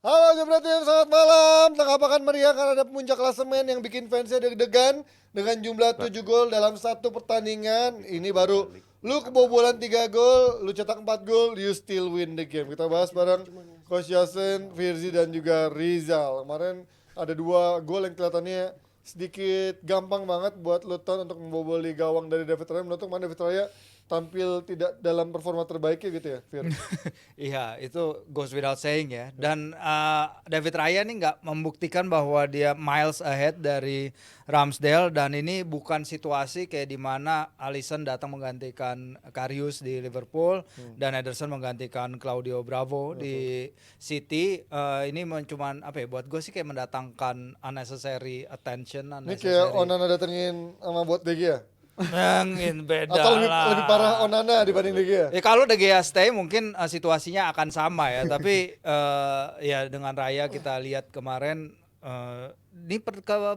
Halo Jebret Tim, selamat malam. Tengah pekan meriah karena ada puncak klasemen yang bikin fansnya deg-degan dengan jumlah 7 gol dalam satu pertandingan. Ini baru lu kebobolan 3 gol, lu cetak 4 gol, you still win the game. Kita bahas bareng Coach Yasin, Firzi dan juga Rizal. Kemarin ada 2 gol yang kelihatannya sedikit gampang banget buat Luton untuk memboboli gawang dari David Raya. Menurut mana David Raya tampil tidak dalam performa terbaiknya gitu ya, Fir? Iya, itu goes without saying ya. Dan David Raya nih nggak membuktikan bahwa dia miles ahead dari Ramsdale, dan ini bukan situasi kayak di mana Alisson datang menggantikan Karius di Liverpool dan Ederson menggantikan Claudio Bravo di City. Ini cuman apa ya? Buat gue sih kayak mendatangkan unnecessary attention. Ini kayak Onana datengin sama buat De Gea? Nangin beda Atau lebih parah lah. Onana dibanding De Gea? Ya kalau De Gea stay mungkin situasinya akan sama ya, tapi ya dengan Raya kita lihat kemarin ini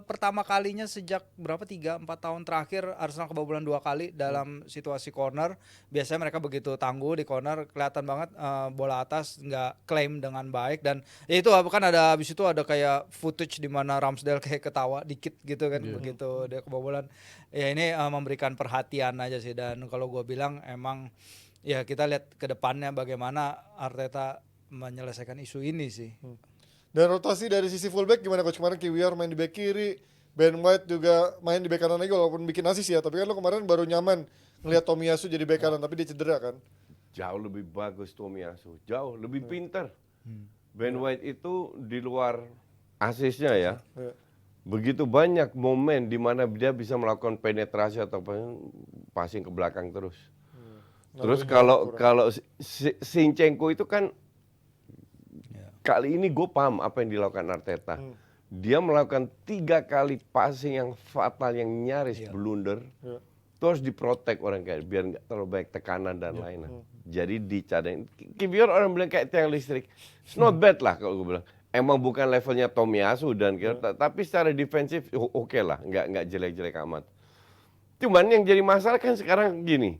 pertama kalinya sejak berapa 3-4 tahun terakhir Arsenal kebobolan 2 kali dalam situasi corner. Biasanya mereka begitu tangguh di corner, kelihatan banget bola atas nggak claim dengan baik, dan ya itu kan ada habis itu ada kayak footage di mana Ramsdale kayak ketawa dikit gitu kan begitu dia kebobolan. Ya ini memberikan perhatian aja sih, dan kalau gue bilang emang ya kita lihat ke depannya bagaimana Arteta menyelesaikan isu ini sih. Dan rotasi dari sisi fullback gimana Coach? Kemarin Kiwior main di back kiri, Ben White juga main di back kanan lagi walaupun bikin assist ya. Tapi kan lo kemarin baru nyaman ngelihat Tomiyasu jadi back kanan, tapi dia cedera kan? Jauh lebih bagus Tomiyasu, jauh lebih pintar. Ben White itu di luar asisnya ya, begitu banyak momen di mana dia bisa melakukan penetrasi atau passing ke belakang terus. Terus kalau Zinchenko itu kan kali ini gue paham apa yang dilakukan Arteta. Dia melakukan 3 kali passing yang fatal, yang nyaris blunder. Itu harus diprotek orang kayak biar nggak terlalu banyak tekanan dan lain-lain. Jadi dicadangin. Kivior orang bilang kayak tiang listrik. It's not bad lah kalau gue bilang. Emang bukan levelnya Tomiyasu dan tapi secara defensif oke lah, nggak jelek-jelek amat. Cuman yang jadi masalah kan sekarang gini.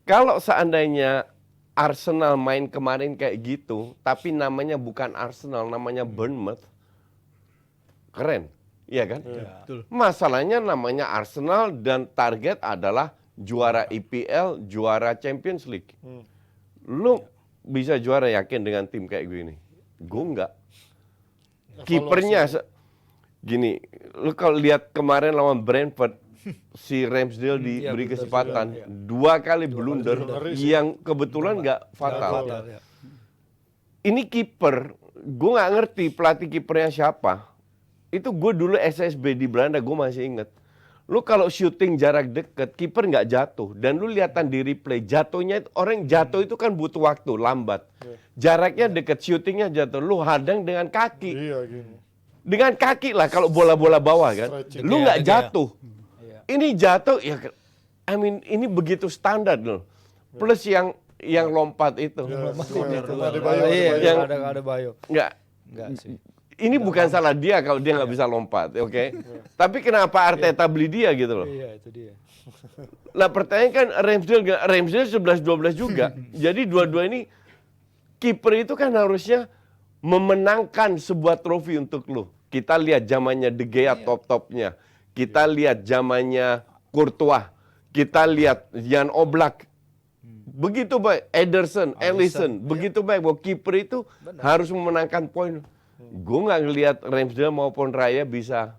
Kalau seandainya Arsenal main kemarin kayak gitu, tapi namanya bukan Arsenal, namanya Bournemouth, keren, iya kan? Betul. Masalahnya namanya Arsenal dan target adalah juara EPL, juara Champions League. Lu bisa juara yakin dengan tim kayak gini? Gue enggak. Kipernya gini, lu kalau lihat kemarin lawan Brentford, si Ramsdale diberi kesempatan 2 kali blunder yang kebetulan nggak fatal. Ini kiper, gue nggak ngerti pelatih kipernya siapa. Itu gue dulu SSB di Belanda, gue masih inget. Lu kalau syuting jarak deket, kiper nggak jatuh. Dan lu lihatan di replay, jatuhnya orang jatuh itu kan butuh waktu, lambat. Jaraknya deket, syutingnya jatuh. Lu hadang dengan kaki. Iya gini. Dengan kaki lah kalau bola-bola bawah kan. Lu nggak jatuh. Ini jatuh ya, ini begitu standar loh. Plus yang lompat itu. Ada Bayo. Enggak sih. Ini bukan salah dia kalau dia nggak bisa lompat, oke? Tapi kenapa Arteta beli dia gitu loh? Iya, itu dia. Lah pertanyaan kan Ramsdale 11-12 juga. Jadi dua-dua ini kiper itu kan harusnya memenangkan sebuah trofi untuk lu. Kita lihat zamannya De Gea top-topnya. Kita lihat zamannya Courtois, kita lihat Jan Oblak, begitu baik, Ederson, Alisson, begitu baik bahwa kiper itu harus memenangkan poin. Gue nggak ngelihat Ramsdale maupun Raya bisa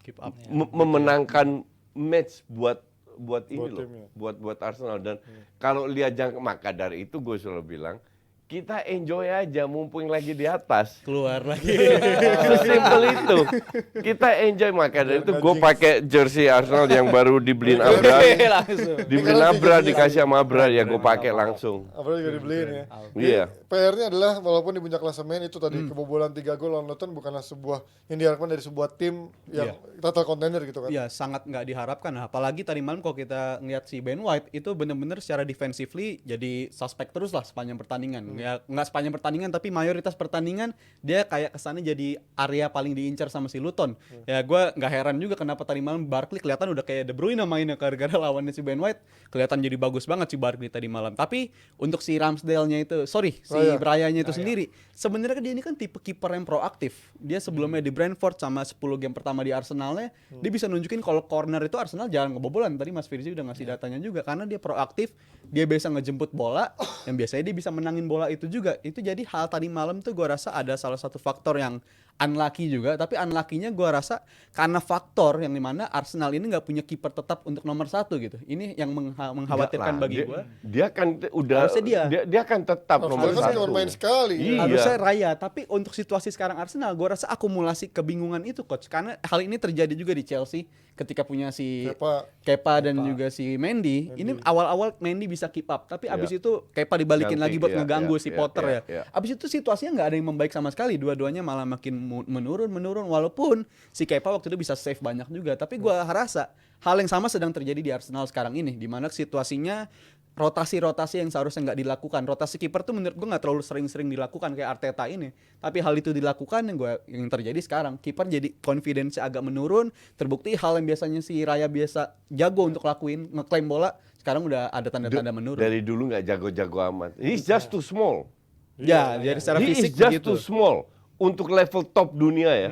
Keep up. memenangkan match buat ini loh, timnya. buat Arsenal. Dan kalau lihat maka dari itu gue selalu bilang, kita enjoy aja mumpung lagi di atas. Keluar lagi. Sesimpel itu. Kita enjoy, maka dari itu gue pakai jersey Arsenal yang baru dibeliin Abra. Dibeliin Abra, dikasih sama Abra, ya gue pakai langsung. Apa juga dibeliin ya. Iya. PR-nya adalah walaupun di puncak klasemen itu tadi kebobolan 3 gol lawan Luton bukanlah sebuah yang diharapkan dari sebuah tim yang total contender gitu kan. Iya, sangat nggak diharapkan. Apalagi tadi malam kalau kita ngeliat si Ben White itu benar-benar secara defensively jadi suspek terus lah sepanjang pertandingan. Ya nggak sepanjang pertandingan tapi mayoritas pertandingan dia kayak kesannya jadi area paling diincar sama si Luton. Ya gue nggak heran juga kenapa tadi malam Barkley kelihatan udah kayak De Bruyne mainnya gara-gara lawannya si Ben White kelihatan jadi bagus banget si Barkley tadi malam. Tapi untuk si Ramsdale-nya itu, si Brayanya itu sendiri, sebenarnya dia ini kan tipe kiper yang proaktif. Dia sebelumnya di Brentford sama 10 game pertama di Arsenalnya, dia bisa nunjukin kalau corner itu Arsenal jarang kebobolan. Tadi Mas Firzi udah ngasih datanya juga karena dia proaktif, dia bisa ngejemput bola, yang biasanya dia bisa menangin bola itu juga. Itu jadi hal tadi malam tuh gue rasa ada salah satu faktor yang unlucky juga, tapi unlucky-nya gue rasa karena faktor yang dimana Arsenal ini nggak punya kiper tetap untuk nomor 1 gitu. Ini yang mengkhawatirkan bagi gue. Dia kan udah Harusnya dia kan tetap nomor Kan cuma 1. main sekali. Iya. Harusnya Raya, tapi untuk situasi sekarang Arsenal, gue rasa akumulasi kebingungan itu coach. Karena hal ini terjadi juga di Chelsea ketika punya si Kepa dan juga si Mendy. Ini awal-awal Mendy bisa keep up, tapi abis itu Kepa dibalikin lagi buat ngeganggu si Potter ya. Abis itu situasinya nggak ada yang membaik sama sekali. Dua-duanya malah makin menurun. Walaupun si Kepa waktu itu bisa save banyak juga, tapi gue rasa hal yang sama sedang terjadi di Arsenal sekarang ini, di mana situasinya rotasi-rotasi yang seharusnya nggak dilakukan. Rotasi kiper tuh menurut gue nggak terlalu sering-sering dilakukan kayak Arteta ini. Tapi hal itu dilakukan yang terjadi sekarang. Kiper jadi confidence agak menurun. Terbukti hal yang biasanya si Raya biasa jago untuk lakuin ngeklaim bola, sekarang udah ada tanda-tanda menurun. Dari dulu nggak jago-jago amat. He's just too small. Ya, dari secara He fisik is just begitu. too small untuk level top dunia ya.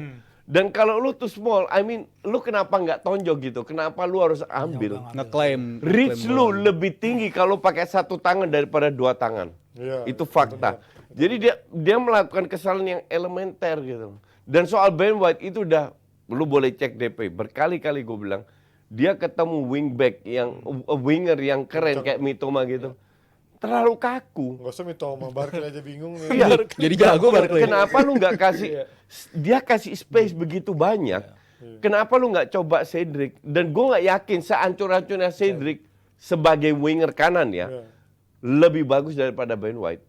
Dan kalau lu too small, I mean, lu kenapa nggak tonjok gitu? Kenapa lu harus ambil? Ngeklaim Reach lu bola. lebih tinggi kalau pakai satu tangan daripada dua tangan. Iya, Itu fakta. Jadi dia melakukan kesalahan yang elementer gitu. Dan soal Ben White itu udah, lu boleh cek DP. Berkali-kali gue bilang, dia ketemu wingback yang winger yang keren kayak Mitoma gitu. Terlalu kaku. Nggak usah Mitoma, Barkley aja bingung. Iya. Jadi jago Barkley. Kenapa lu nggak kasih dia kasih space begitu banyak? Kenapa lu nggak coba Cedric? Dan gue nggak yakin seancur-ancurnya Cedric sebagai winger kanan ya lebih bagus daripada Ben White.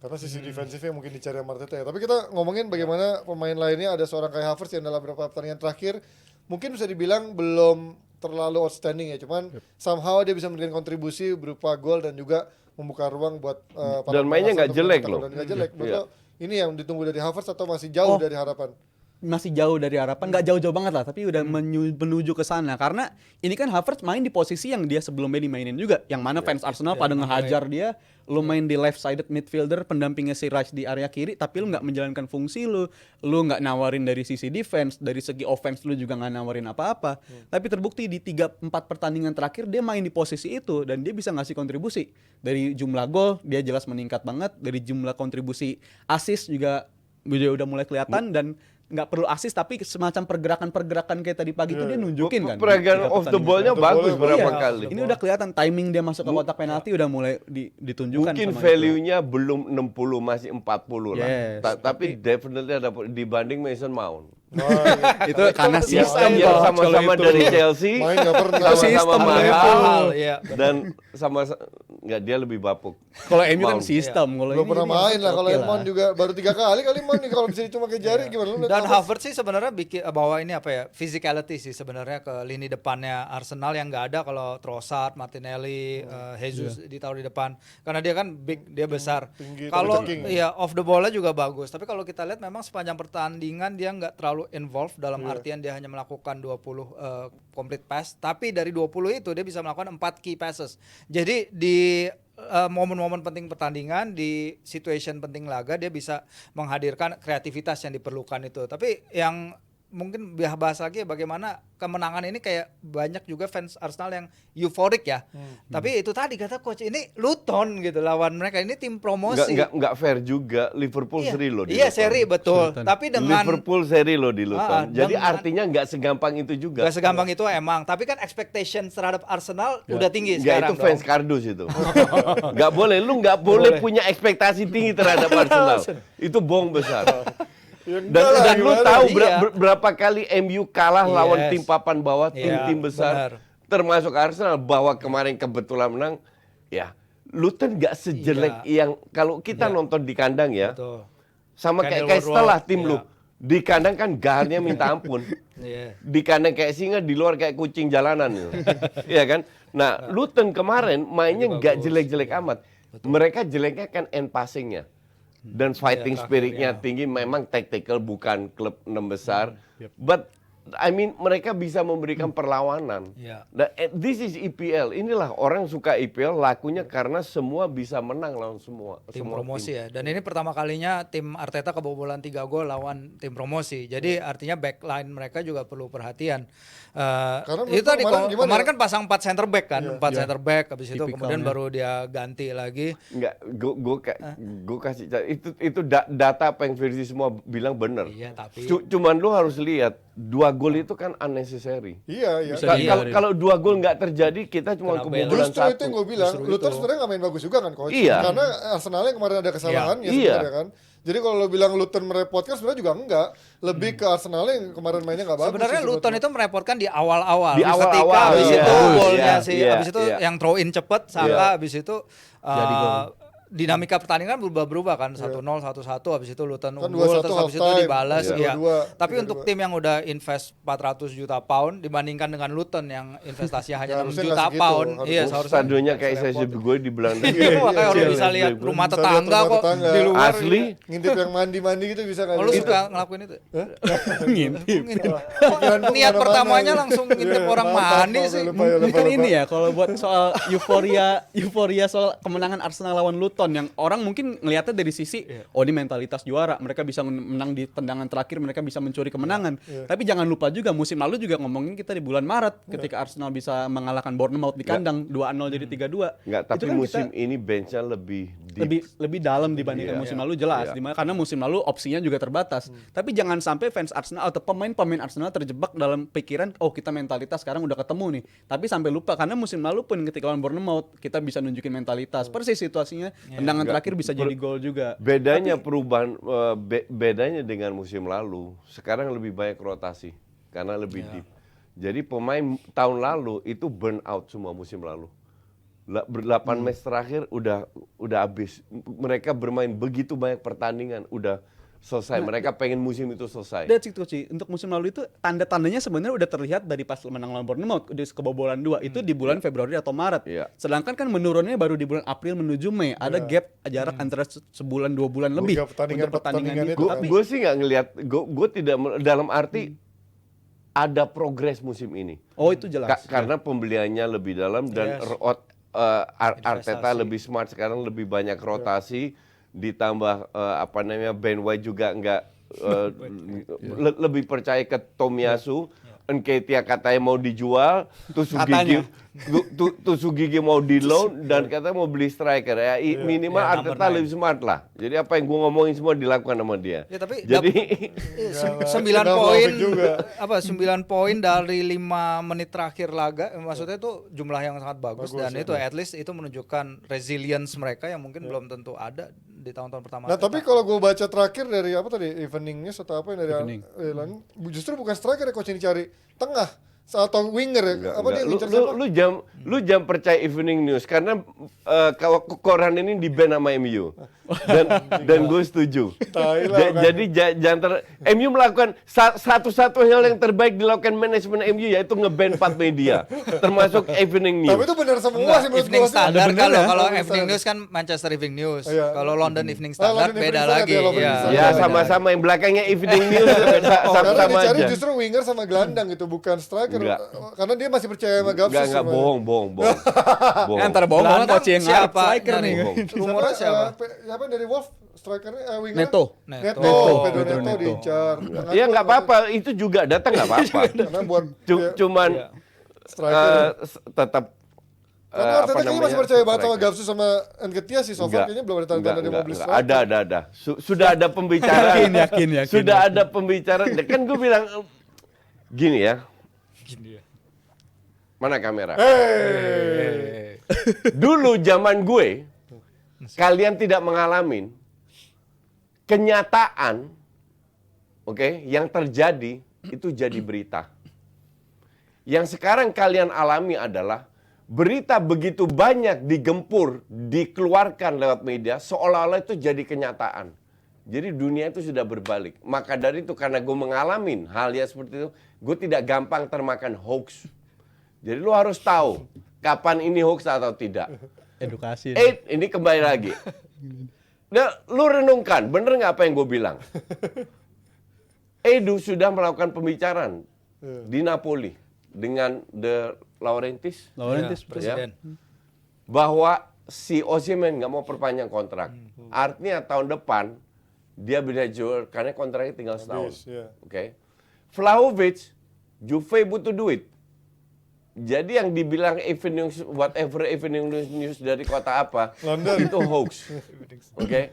Karena sisi defensifnya mungkin dicari sama Arteta ya. Tapi kita ngomongin bagaimana pemain lainnya, ada seorang kayak Havertz yang dalam beberapa pertandingan terakhir mungkin bisa dibilang belum terlalu outstanding ya, cuman somehow dia bisa memberikan kontribusi berupa gol dan juga membuka ruang buat Dan mainnya nggak jelek loh. Dan nggak jelek. Menurut lo, ini yang ditunggu dari Havertz atau masih jauh dari harapan? Masih jauh dari harapan, nggak jauh-jauh banget lah, tapi udah menuju ke sana. Karena ini kan Havertz main di posisi yang dia sebelumnya dimainin juga, yang mana fans Arsenal pada ngehajar dia. Lu main di left-sided midfielder, pendampingnya si Rice di area kiri, tapi lu nggak menjalankan fungsi lu nggak nawarin dari sisi defense, dari segi offense lu juga nggak nawarin apa-apa. Tapi terbukti di 3-4 pertandingan terakhir dia main di posisi itu dan dia bisa ngasih kontribusi. Dari jumlah gol dia jelas meningkat banget, dari jumlah kontribusi assist juga udah mulai kelihatan dan nggak perlu assist tapi semacam pergerakan-pergerakan kayak tadi pagi itu dia nunjukin kan. Pergerakan off the ball-nya bagus berapa kali. Ini udah kelihatan timing dia masuk ke kotak penalti udah mulai ditunjukkan. Mungkin sama value-nya belum 60 masih 40 lah. Yes, Tapi definitely ada dibanding Mason Mount. itu. Itu karena sistem Yang Coach, sama-sama kalau itu. dari Chelsea, Main nggak pernah. sama-sama Sistem mahal, Liverpool, iya. dan sama nggak dia lebih bapuk. Kalau MU kan Mount. sistem, kalau Belum ini pernah dia main lah. Kalau oke Emon juga baru 3 kali main nih. Kalau bisa cuma ke jari gimana? Lu lihat Dan Havertz? Havertz sih sebenarnya bikin bawa ini apa ya, physicality sih sebenarnya ke lini depannya Arsenal yang nggak ada kalau Trossard, Martinelli, Jesus ditaruh di depan karena dia kan big, dia besar. tinggi, Kalau tapi ceking. ya off the ball-nya juga bagus. Tapi kalau kita lihat memang sepanjang pertandingan dia nggak terlalu involved dalam artian dia hanya melakukan 20 complete pass. Tapi dari 20 itu dia bisa melakukan 4 key passes. Jadi di momen-momen penting pertandingan, di situation penting laga dia bisa menghadirkan kreativitas yang diperlukan itu. Tapi yang mungkin bahas lagi bagaimana kemenangan ini kayak banyak juga fans Arsenal yang euforik ya. Tapi itu tadi kata coach ini Luton gitu lawan mereka, ini tim promosi. Nggak fair juga. Liverpool seri loh di Iya Luton. seri betul. Sultan. Tapi dengan Liverpool seri loh di Luton. Jadi dengan- artinya nggak segampang itu juga. gak segampang itu emang. Tapi kan expectation terhadap Arsenal udah tinggi Nggak, sekarang. itu fans kardus itu. Nggak boleh, lu nggak boleh punya ekspektasi tinggi terhadap Arsenal. Itu bohong besar. Ya Dan, enggak lah, dan lu gimana? tahu Iya. berapa kali MU kalah lawan Yes. tim papan bawah, Iya, tim-tim besar, benar. termasuk Arsenal, bahwa kemarin kebetulan menang. Ya, Luton nggak sejelek yang kalau kita nonton di kandang ya, Betul. sama Kendall kayak Woodward, setelah tim iya. lu. Di kandang kan garnya minta ampun. Iya. Di kandang kayak singa, di luar kayak kucing jalanan gitu. Iya kan? Nah, Luton kemarin mainnya nggak jelek-jelek amat. Mereka jeleknya kan end passingnya dan fighting Iya, spiritnya tinggi. Memang tactical, bukan klub 6 besar, but I mean mereka bisa memberikan perlawanan. Iya. This is EPL. Inilah orang suka EPL lakunya karena semua bisa menang lawan semua. Tim semua promosi ya. Dan ini pertama kalinya tim Arteta kebobolan 3 gol lawan tim promosi. Jadi artinya backline mereka juga perlu perhatian. Karena Itu tadi kemarin gimana kemarin ya? kan pasang 4 center back kan, 4 center back, habis itu Tipikalnya. kemudian baru dia ganti lagi. Enggak, gue kasih itu data apa yang versi semua bilang benar. Iya, tapi Cuman lu harus lihat 2 gol itu kan unnecessary. Iya, iya. Bisa Kalau 2 gol nggak terjadi, kita cuma Kenapa kebobolan Justru itu yang satu. gue bilang, Justru Luton itu. sebenarnya nggak main bagus juga kan coach. Iya. Karena Arsenal yang kemarin ada kesalahan ya Iya. sebenarnya kan. Jadi kalau lo bilang Luton merepotkan sebenarnya juga enggak. Lebih ke Arsenal yang kemarin mainnya nggak bagus. sebenarnya sih Luton itu merepotkan di awal-awal. Di Ketika awal-awal, habis iya. itu golnya Iya, sih, iya, habis itu iya. yang throw in cepet, Saka Iya. habis itu Jadi gol. dinamika pertandingan berubah-berubah kan 1-0 1-1 habis itu Luton Kan unggul 2-1 terus habis itu halftime. dibalas Iya. iya. 2-2, Tapi 3-2. untuk tim yang udah invest 400 juta pound dibandingkan dengan Luton yang investasinya hanya 6 Harusnya juta nggak segitu, pound. harus- Iya, seharusnya Stadionnya kayak saya gue di Belanda. Iya, makanya orang Iya, bisa iya, lihat iya. rumah Bisa lihat tetangga rumah kok tetangga. di luar. Asli. ngintip yang mandi-mandi gitu bisa kan. Oh, lu suka ngelakuin itu? Ngintip. Niat pertamanya langsung ngintip orang mandi sih. Ini kan ini ya kalau buat soal euforia soal kemenangan Arsenal lawan Luton yang orang mungkin ngelihatnya dari sisi oh ini mentalitas juara, mereka bisa menang di tendangan terakhir, mereka bisa mencuri kemenangan. Tapi jangan lupa juga musim lalu juga ngomongin kita di bulan Maret ketika Arsenal bisa mengalahkan Bournemouth di kandang 2-0 jadi 3-2. Enggak, Itu tapi kan musim kita ini benchnya lebih deep. lebih dalam dibandingkan Iya. musim lalu jelas Iya. dimana karena musim lalu opsinya juga terbatas. Tapi jangan sampai fans Arsenal atau pemain-pemain Arsenal terjebak dalam pikiran oh kita mentalitas sekarang udah ketemu nih. Tapi sampai lupa karena musim lalu pun ketika lawan Bournemouth kita bisa nunjukin mentalitas. Persis situasinya tendangan terakhir bisa jadi gol juga. Bedanya perubahan bedanya dengan musim lalu, sekarang lebih banyak rotasi karena lebih deep. Jadi pemain tahun lalu itu burn out semua musim lalu. 8 match terakhir udah habis. Mereka bermain begitu banyak pertandingan, udah selesai. Mereka pengen musim itu selesai. That's it Coach. Untuk musim lalu itu tanda-tandanya sebenarnya udah terlihat dari pas menang lawan Bournemouth di kebobolan 2 itu di bulan Februari atau Maret. Iya. Sedangkan kan menurunnya baru di bulan April menuju Mei. Ada gap jarak antara sebulan 2 bulan lebih Gap pertandingan-pertandingan itu. itu. Tapi Gue sih nggak ngelihat, gue tidak dalam arti ada progres musim ini. oh itu jelas. Karena pembeliannya lebih dalam dan Yes. Arteta lebih smart sekarang, lebih banyak rotasi, ditambah Ben White juga nggak lebih percaya ke Tomiyasu. Nketiah katanya mau dijual, Tsugigi mau di loan dan katanya mau beli striker ya. Minimal Ya, Arteta number 9. lebih smart lah. Jadi apa yang gue ngomongin semua dilakukan sama dia. Ya, tapi Jadi 9 nggak poin munafik juga. 9 poin dari 5 menit terakhir laga maksudnya itu jumlah yang sangat bagus dan itu at least itu menunjukkan resilience mereka yang mungkin belum tentu ada di tahun-tahun pertama. Nah tapi kalau gue baca terakhir dari apa tadi Evening News atau apa yang dari Evening. justru bukan striker ya coach yang dicari tengah atau winger ya apa dia Lu, ngincer lu, siapa? lu jam percaya Evening News karena kalau koran ini di ban sama MU dan gue setuju. Tai lah, kan. Jadi jangan MU melakukan satu-satu hal yang terbaik dilakukan manajemen MU yaitu nge-ban 4 media termasuk Evening News. Tapi itu benar semua Enggak, sih menurut Evening gue sih. Standard bener kalau ya? kalau Evening Evening Standard. News kan Manchester Evening News. Iya. Kalau London Evening London Standard Evening beda Standard lagi. ya, London Iya. Evening Ya Standard. sama-sama yang belakangnya Evening News Karena sama-sama dicari aja. justru winger sama gelandang gitu bukan striker. Enggak. Karena dia masih percaya sama Gapsus. Enggak bohong. Ya, antara bohong sama Gelandang coach yang siapa? ngarep striker Nyari. nih. Bohong. Rumornya siapa? Siapa yang dari Wolf strikernya winger? Neto. Neto. Neto. Pedro Pedro Neto Neto. diincar. Ya nggak apa-apa, itu juga datang nggak apa-apa. Karena buat Cuman striker. tetap Karena Arteta kayaknya masih percaya banget sama Gapsus sama Nketiah sih. So far kayaknya belum ada tanda-tanda dia mau beli striker. Ada. Sudah ada pembicaraan. Yakin. Sudah ada pembicaraan. Kan gue bilang gini ya. Mana kamera? Dulu zaman gue, kalian tidak mengalami kenyataan, oke, yang terjadi itu jadi berita. Yang sekarang kalian alami adalah berita begitu banyak digempur, dikeluarkan lewat media, seolah-olah itu jadi kenyataan. Jadi dunia itu sudah berbalik. Maka dari itu karena gue mengalami hal yang seperti itu, gue tidak gampang termakan hoax. Jadi lu harus tahu kapan ini hoax atau tidak. Edukasi. Ini kembali lagi. Nah, lu renungkan, bener nggak apa yang gue bilang? Edu sudah melakukan pembicaraan di Napoli dengan De Laurentiis Laurentiis presiden. bahwa si Osimhen nggak mau perpanjang kontrak. Artinya tahun depan dia bisa jual karena kontraknya tinggal setahun. Iya. Oke. Vlahovic, Juve butuh duit. Jadi yang dibilang evening news, whatever evening news dari kota apa, itu hoax. Oke.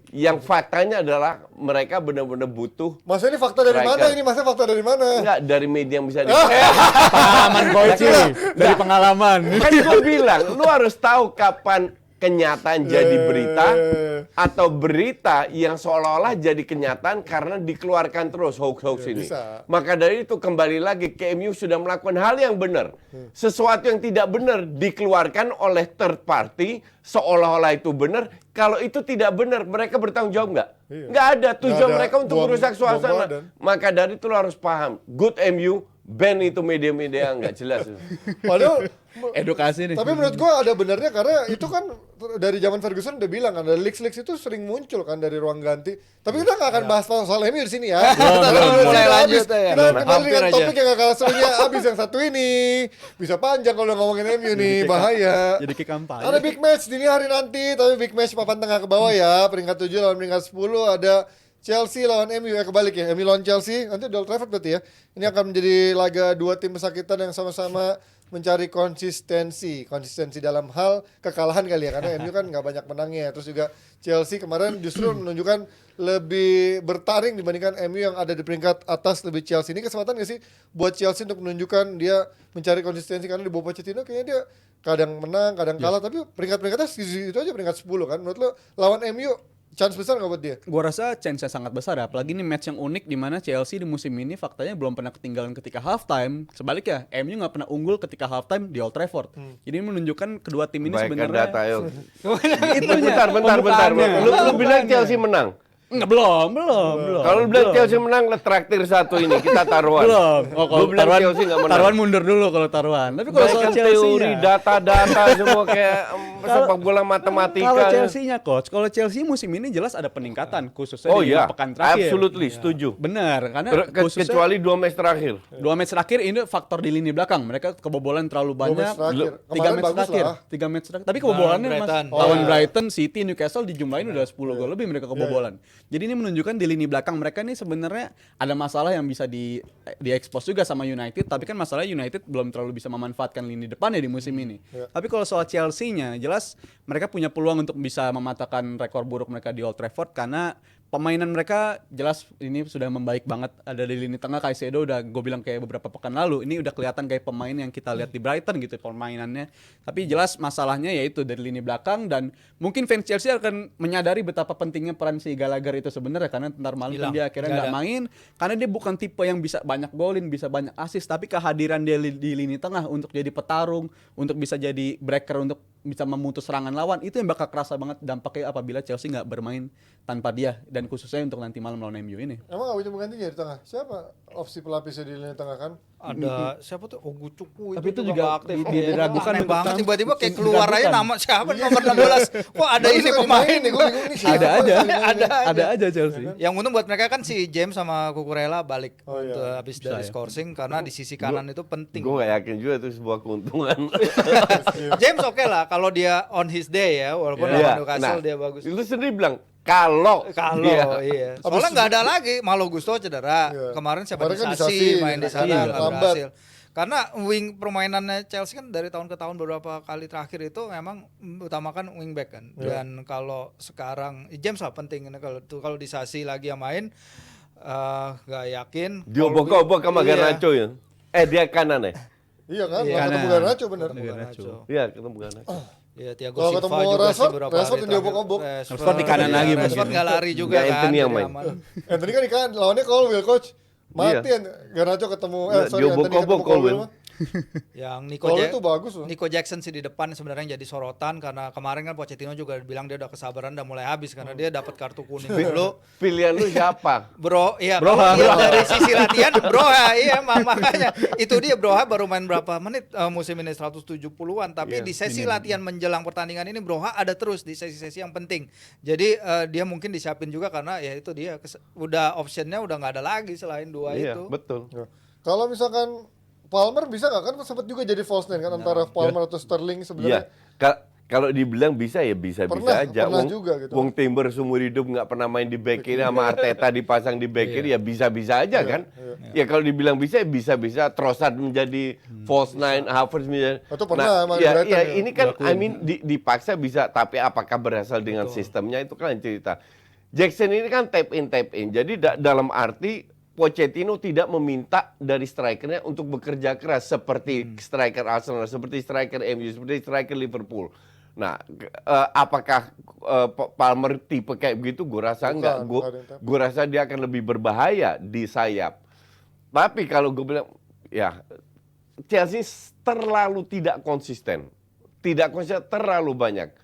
Yang faktanya adalah mereka benar-benar butuh. Mas ini fakta dari Striker. mana ini? Mas fakta dari mana? Enggak, dari media yang bisa Pengalaman coach dari pengalaman. Kan gue bilang, lu harus tahu kapan kenyataan jadi berita atau berita yang seolah-olah jadi kenyataan karena dikeluarkan terus hoax-hoax ini. bisa. Maka dari itu kembali lagi KMU sudah melakukan hal yang benar. Sesuatu yang tidak benar dikeluarkan oleh third party seolah-olah itu benar. Kalau itu tidak benar, mereka bertanggung jawab nggak? Iya. Nggak ada. Tujuan ada. mereka untuk Buang- merusak buang suasana. badan. Maka dari itu lo harus paham. Good MU, ban itu media-media yang nggak jelas. Padahal Edukasi nih. tapi menurut gua ada benernya karena itu kan dari zaman Ferguson udah bilang kan, ada leaks itu sering muncul kan dari ruang ganti. Tapi kita nggak akan bahas soal MU di sini ya. Kita belum. Mulai habis. lanjut ya. Kita kembali Hampir dengan aja. topik yang gak kalah serunya abis yang satu ini. Bisa panjang kalau ngomongin MU nih, bahaya. Jadi kayak kampanye. Ada big match dini hari nanti, tapi big match papan tengah ke bawah ya. Peringkat 7 lawan peringkat 10 ada Chelsea lawan MU ya, kebalik ya. MU lawan Chelsea, nanti Old Trafford berarti ya. Ini akan menjadi laga dua tim pesakitan yang sama-sama mencari konsistensi dalam hal kekalahan kali ya, karena MU kan nggak banyak menangnya. Terus juga Chelsea kemarin justru menunjukkan lebih bertaring dibandingkan MU yang ada di peringkat atas lebih Chelsea. Ini kesempatan nggak sih buat Chelsea untuk menunjukkan dia mencari konsistensi, karena di bawah Pochettino kayaknya dia kadang menang, kadang kalah, tapi peringkat-peringkatnya itu aja peringkat 10 kan. Menurut lo lawan MU chance besar nggak buat dia? Gua rasa chance-nya sangat besar ya, apalagi ini match yang unik di mana Chelsea di musim ini faktanya belum pernah ketinggalan ketika halftime. Sebaliknya, MU nggak pernah unggul ketika halftime di Old Trafford. Jadi ini menunjukkan kedua tim ini Baikkan sebenarnya data yuk. itunya, Bentar. pembukaannya. Lu bilang Chelsea menang. Enggak, belum. Kalau lu bilang Chelsea menang, lu traktir satu ini, kita taruhan. Belum. Oh, kalau Lu bilang taruhan, Chelsea nggak menang. taruhan mundur dulu kalau taruhan. Tapi kalau soal Baikkan Chelsea teori, data-data semua kayak sepak bola matematika. Kalau Chelsea-nya coach, kalau Chelsea musim ini jelas ada peningkatan khususnya Oh di iya, 5 pekan terakhir. absolutely setuju. Benar, karena khususnya Kecuali 2 match terakhir. 2 match terakhir ini faktor di lini belakang. Mereka kebobolan terlalu banyak. match terakhir. 3 Kemarin match bagus terakhir. lah. 3 match terakhir. Tapi kebobolannya Mas, Brighton. lawan Oh, iya. Brighton, City, Newcastle dijumlahin udah 10 gol lebih mereka kebobolan. Jadi ini menunjukkan di lini belakang mereka ini sebenarnya ada masalah yang bisa diekspos juga sama United, tapi kan masalahnya United belum terlalu bisa memanfaatkan lini depannya di musim ini. Tapi kalau soal Chelsea-nya jelas mereka punya peluang untuk bisa mematahkan rekor buruk mereka di Old Trafford karena pemainan mereka jelas ini sudah membaik banget. Ada di lini tengah Caicedo udah gue bilang kayak beberapa pekan lalu. Ini udah kelihatan kayak pemain yang kita lihat di Brighton gitu permainannya. Tapi jelas masalahnya yaitu dari lini belakang dan mungkin fans Chelsea akan menyadari betapa pentingnya peran si Gallagher itu sebenarnya karena ntar malam kan Hilang. dia akhirnya Nggak nggak ada. main karena dia bukan tipe yang bisa banyak golin, bisa banyak assist, tapi kehadiran dia di lini tengah untuk jadi petarung, untuk bisa jadi breaker, untuk bisa memutus serangan lawan itu yang bakal kerasa banget dampaknya apabila Chelsea nggak bermain tanpa dia dan khususnya untuk nanti malam lawan MU ini. Emang gak punya penggantinya di tengah? Siapa opsi pelapisnya di lini tengah kan? Ada siapa tuh? Ogucuku Tapi itu juga nggak aktif. diragukan Aneh untuk banget tampil. tiba-tiba kayak keluar aja Diragukan. nama siapa nomor 16. Kok ada ini pemain nih, gue bingung nih siapa. Ada aja, Ada ada aja Chelsea. Yang untung buat mereka kan si James sama Cucurella balik Oh, iya. untuk habis dari ya. scoring karena di sisi kanan itu penting. Gue gak yakin juga itu sebuah keuntungan. James oke lah kalau dia on his day ya, walaupun Iya. lawan Newcastle Nah, dia bagus. Lu sendiri bilang kalau Iya. Soalnya nggak ada lagi. Malo Gusto cedera. Iya. Kemarin siapa Kemarin kan Disasi Disasi, main di sana iya, nggak lambat. berhasil. Karena wing permainannya Chelsea kan dari tahun ke tahun beberapa kali terakhir itu memang utamakan wingback kan. Dan kalau sekarang James lah penting ini kalau Disasi lagi yang main nggak yakin. diobok-obok sama Iya. Garnacho ya. Dia kanan ya? Iya kan? Iya, Kalau ketemu kanan. Garnacho bener. Garnacho. Iya, ketemu Garnacho. Iya, Thiago Kalau Silva ketemu juga sih Rashford, beberapa Rashford hari yang diobok-obok. terakhir. Rashford di kanan lagi Rashford mungkin. nggak lari juga Nggak kan. Anthony yang jadi main. aman. Anthony kan lawannya Colwill coach. Mati Iya. Garnacho ketemu Nggak, Anthony diobok-obok ketemu Colwill. mah. Yang Kalau itu bagus loh. Nico Jackson sih di depan sebenarnya jadi sorotan karena kemarin kan Pochettino juga bilang dia udah kesabaran udah mulai habis karena dia dapat kartu kuning dulu. Pilihan lu siapa? Bro, iya kalau lihat dari sisi latihan Broha, iya makanya itu dia Broha baru main berapa menit musim ini 170-an tapi Iya, di sesi latihan menjelang pertandingan ini Broha ada terus di sesi-sesi yang penting. Jadi dia mungkin disiapin juga karena ya itu dia udah optionnya udah nggak ada lagi selain dua Iya, itu. betul. Ya. Kalau misalkan Palmer bisa nggak kan sempat juga jadi false nine kan antara Palmer atau Sterling Iya, sebenarnya. kalau dibilang bisa ya bisa Pernah aja. juga gitu. Wong Timber seumur hidup nggak pernah main di back kiri sama Arteta dipasang di back kiri ya bisa aja kan. Ya kalau dibilang bisa ya bisa. Trossard menjadi false nine, Havertz menjadi. Itu pernah sama ya, Brighton ya, ya. ini kan dipaksa bisa, tapi apakah berasal dengan sistemnya itu kan cerita. Jackson ini kan tap in. Jadi dalam arti Pochettino tidak meminta dari strikernya untuk bekerja keras seperti striker Arsenal, seperti striker MU, seperti striker Liverpool. Nah, apakah Palmer tipe kayak begitu? Gue rasa enggak. Gue rasa dia akan lebih berbahaya di sayap. Tapi kalau gue bilang, ya Chelsea terlalu tidak konsisten. Tidak konsisten terlalu banyak.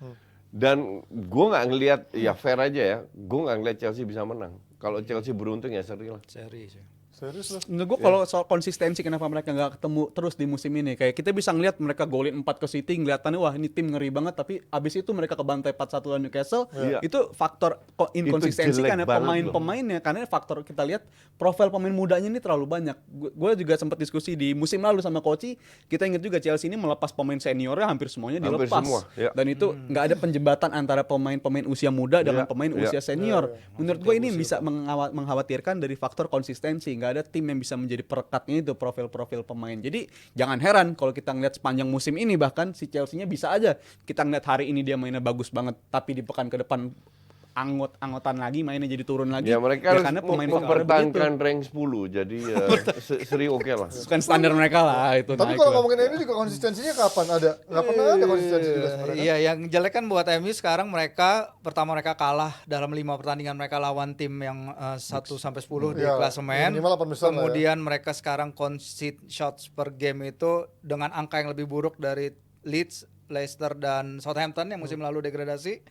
Dan gue nggak ngelihat, ya fair aja ya, gue nggak ngelihat Chelsea bisa menang. Kalau Chelsea beruntung ya seri lah. Seri sih. Serius loh. Menurut gue kalau soal konsistensi kenapa mereka nggak ketemu terus di musim ini, kayak kita bisa ngeliat mereka golin 4 ke City, ngeliatannya wah ini tim ngeri banget, tapi abis itu mereka kebantai 4-1 lawan Newcastle. Iya. Itu faktor inkonsistensi jelek karena banget pemain-pemainnya, karena faktor kita lihat profil pemain mudanya ini terlalu banyak. Gue juga sempat diskusi di musim lalu sama Koci, kita ingat juga Chelsea ini melepas pemain seniornya hampir semuanya Hampir dilepas. semua, ya. Dan itu nggak ada penjembatan antara pemain-pemain usia muda dengan pemain usia senior. Menurut gue ini bisa mengkhawatirkan dari faktor konsistensi. Nggak ada tim yang bisa menjadi perekatnya itu profil-profil pemain. Jadi jangan heran kalau kita ngeliat sepanjang musim ini bahkan si Chelsea-nya bisa aja kita ngeliat hari ini dia mainnya bagus banget, tapi di pekan ke depan anggotan lagi mainnya jadi turun lagi. Ya mereka harus karena pemain mempertahankan rank 10. Jadi ya seri oke lah. bukan standar mereka lah itu. Tapi naik kalau lah. ngomongin ini juga konsistensinya kapan ada? Nggak pernah ada konsistensi juga sebenarnya. Iya, yang jelek kan buat MU sekarang mereka kalah dalam 5 pertandingan mereka lawan tim yang 1 sampai 10 di Iya, klasemen. minimal 8 besar lah ya. Kemudian mereka sekarang concede shots per game itu dengan angka yang lebih buruk dari Leeds, Leicester dan Southampton yang musim lalu degradasi.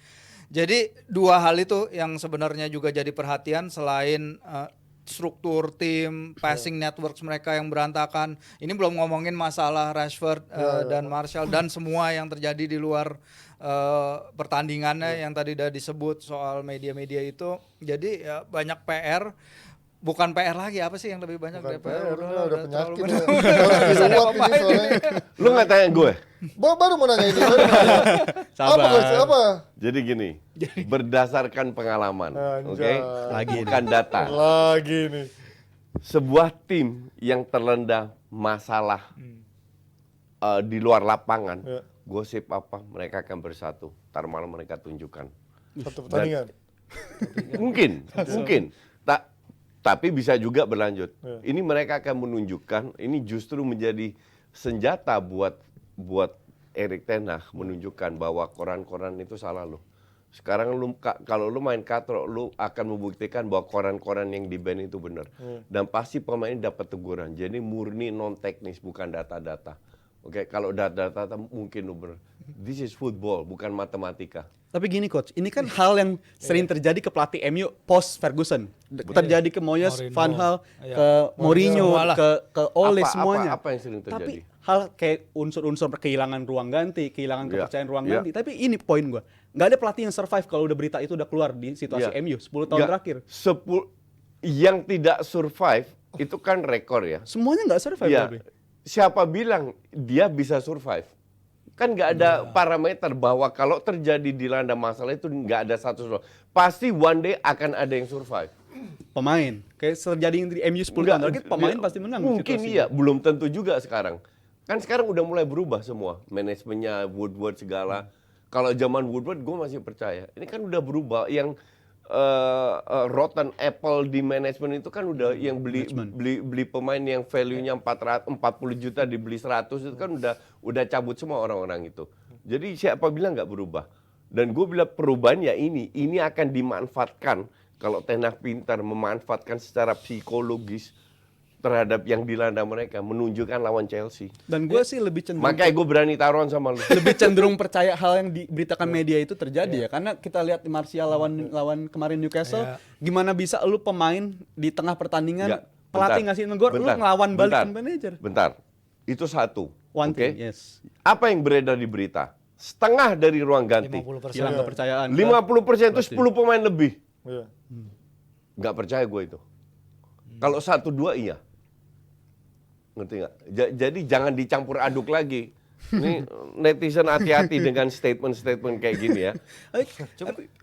Jadi dua hal itu yang sebenarnya juga jadi perhatian selain struktur tim, passing networks mereka yang berantakan. Ini belum ngomongin masalah Rashford dan Martial dan semua yang terjadi di luar pertandingannya yang tadi udah disebut soal media-media itu. Jadi ya banyak PR. Bukan PR lagi, apa sih yang lebih banyak dari PR? Udah penyakit. Bisa ada Uap ini pemain. soalnya. Lu nggak tanya gue? Baru mau nanya ini. Apa guys? Apa? Jadi gini, berdasarkan pengalaman, oke? Anjay. Lagi Bukan data. Lagi nih. Sebuah tim yang terlena masalah di luar lapangan, Ya. gosip apa, mereka akan bersatu. Ntar malam mereka tunjukkan. Satu pertandingan. Mungkin. Tapi bisa juga berlanjut. Ya. Ini mereka akan menunjukkan, ini justru menjadi senjata buat Erik ten Hag menunjukkan bahwa koran-koran itu salah lo. Sekarang kalau lu main katro, lu akan membuktikan bahwa koran-koran yang di-ban itu benar. Dan pasti pemain dapat teguran. Jadi murni non teknis, bukan data-data. Oke, kalau data-data mungkin lu benar. This is football, bukan matematika. Tapi gini coach, ini kan hal yang sering terjadi ke pelatih MU post Ferguson. Terjadi ke Moyes, Mourinho. Van Gaal, Iya. ke Mourinho, Semualah. ke Ole semuanya. Apa yang sering terjadi? Tapi hal kayak unsur-unsur kehilangan ruang ganti, kehilangan Iya, kepercayaan ruang iya. ganti. Tapi ini poin gua. Nggak ada pelatih yang survive kalau udah berita itu udah keluar di situasi Iya. MU 10 tahun Nggak, terakhir. Yang tidak survive itu kan rekor ya. Semuanya nggak survive Iya. tapi. Siapa bilang dia bisa survive? Kan nggak ada parameter bahwa kalau terjadi dilanda masalah itu nggak ada satu. Pasti one day akan ada yang survive. Pemain. Kayak terjadi di MU 10 tahun terakhir, pemain pasti menang. Mungkin situasinya. iya, belum tentu juga sekarang. Kan sekarang udah mulai berubah semua. Manajemennya, Woodward segala. Kalau zaman Woodward gue masih percaya. Ini kan udah berubah. Yang rotten apple di manajemen itu kan udah yang beli pemain yang value-nya 40 juta dibeli 100 itu kan udah cabut semua orang-orang itu. Jadi siapa bilang nggak berubah? Dan gue bilang perubahan ya ini akan dimanfaatkan kalau Ten Hag pintar memanfaatkan secara psikologis terhadap yang dilanda mereka menunjukkan lawan Chelsea. Dan gue sih lebih cenderung Makanya gue berani taruhan sama lu. lebih cenderung percaya hal yang diberitakan media itu terjadi ya, karena kita lihat di Martial lawan kemarin Newcastle, gimana bisa lu pemain di tengah pertandingan Nggak, pelatih bentar, ngasih negor, lu bentar, ngelawan balik bentar, ke manajer. Bentar, itu satu. One oke? thing, yes. Apa yang beredar di berita? Setengah dari ruang ganti. 50%. Hilang kepercayaan. 50% itu 10 pemain lebih. Iya. Nggak percaya gue itu. Kalau 1-2 iya. Ngerti nggak? Jadi jangan dicampur aduk lagi. Ini netizen hati-hati dengan statement-statement kayak gini ya.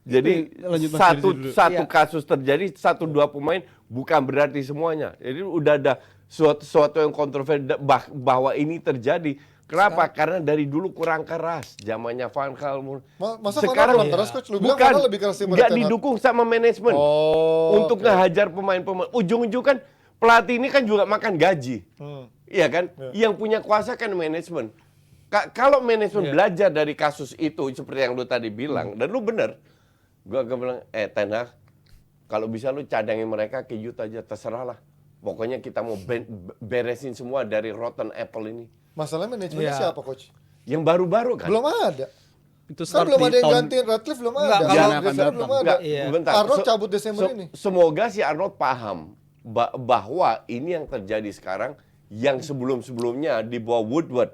Jadi lanjut, Mas satu Firzi dulu. satu kasus terjadi 1-2 pemain bukan berarti semuanya. Jadi udah ada suatu yang kontroversi bahwa ini terjadi. Kenapa? Karena dari dulu kurang keras. Zamannya Van Gaal. Masa Van Gaal kurang keras, Coach? Lu bilang Van Gaal lebih keras daripada nggak Ten Hag. didukung sama manajemen untuk ngehajar pemain-pemain. Ujung-ujung kan pelatih ini kan juga makan gaji. Iya kan? Yang punya kuasa kan manajemen. Kalau manajemen belajar dari kasus itu seperti yang lu tadi bilang, dan lu bener, gua bilang, Ten Hag, kalau bisa lu cadangin mereka ke youth aja, terserah lah. Pokoknya kita mau beresin semua dari rotten apple ini. Masalahnya manajemennya siapa, Coach? Yang baru-baru kan? Belum ada. Itu Kan start belum di ada yang tahun gantiin Radcliffe, belum Enggak, ada. kalau- Yang akan Devon datang. belum ada. Enggak, Iya. bentar. Arnold cabut Desember ini. Semoga si Arnold paham bahwa ini yang terjadi sekarang, yang sebelum-sebelumnya di bawah Woodward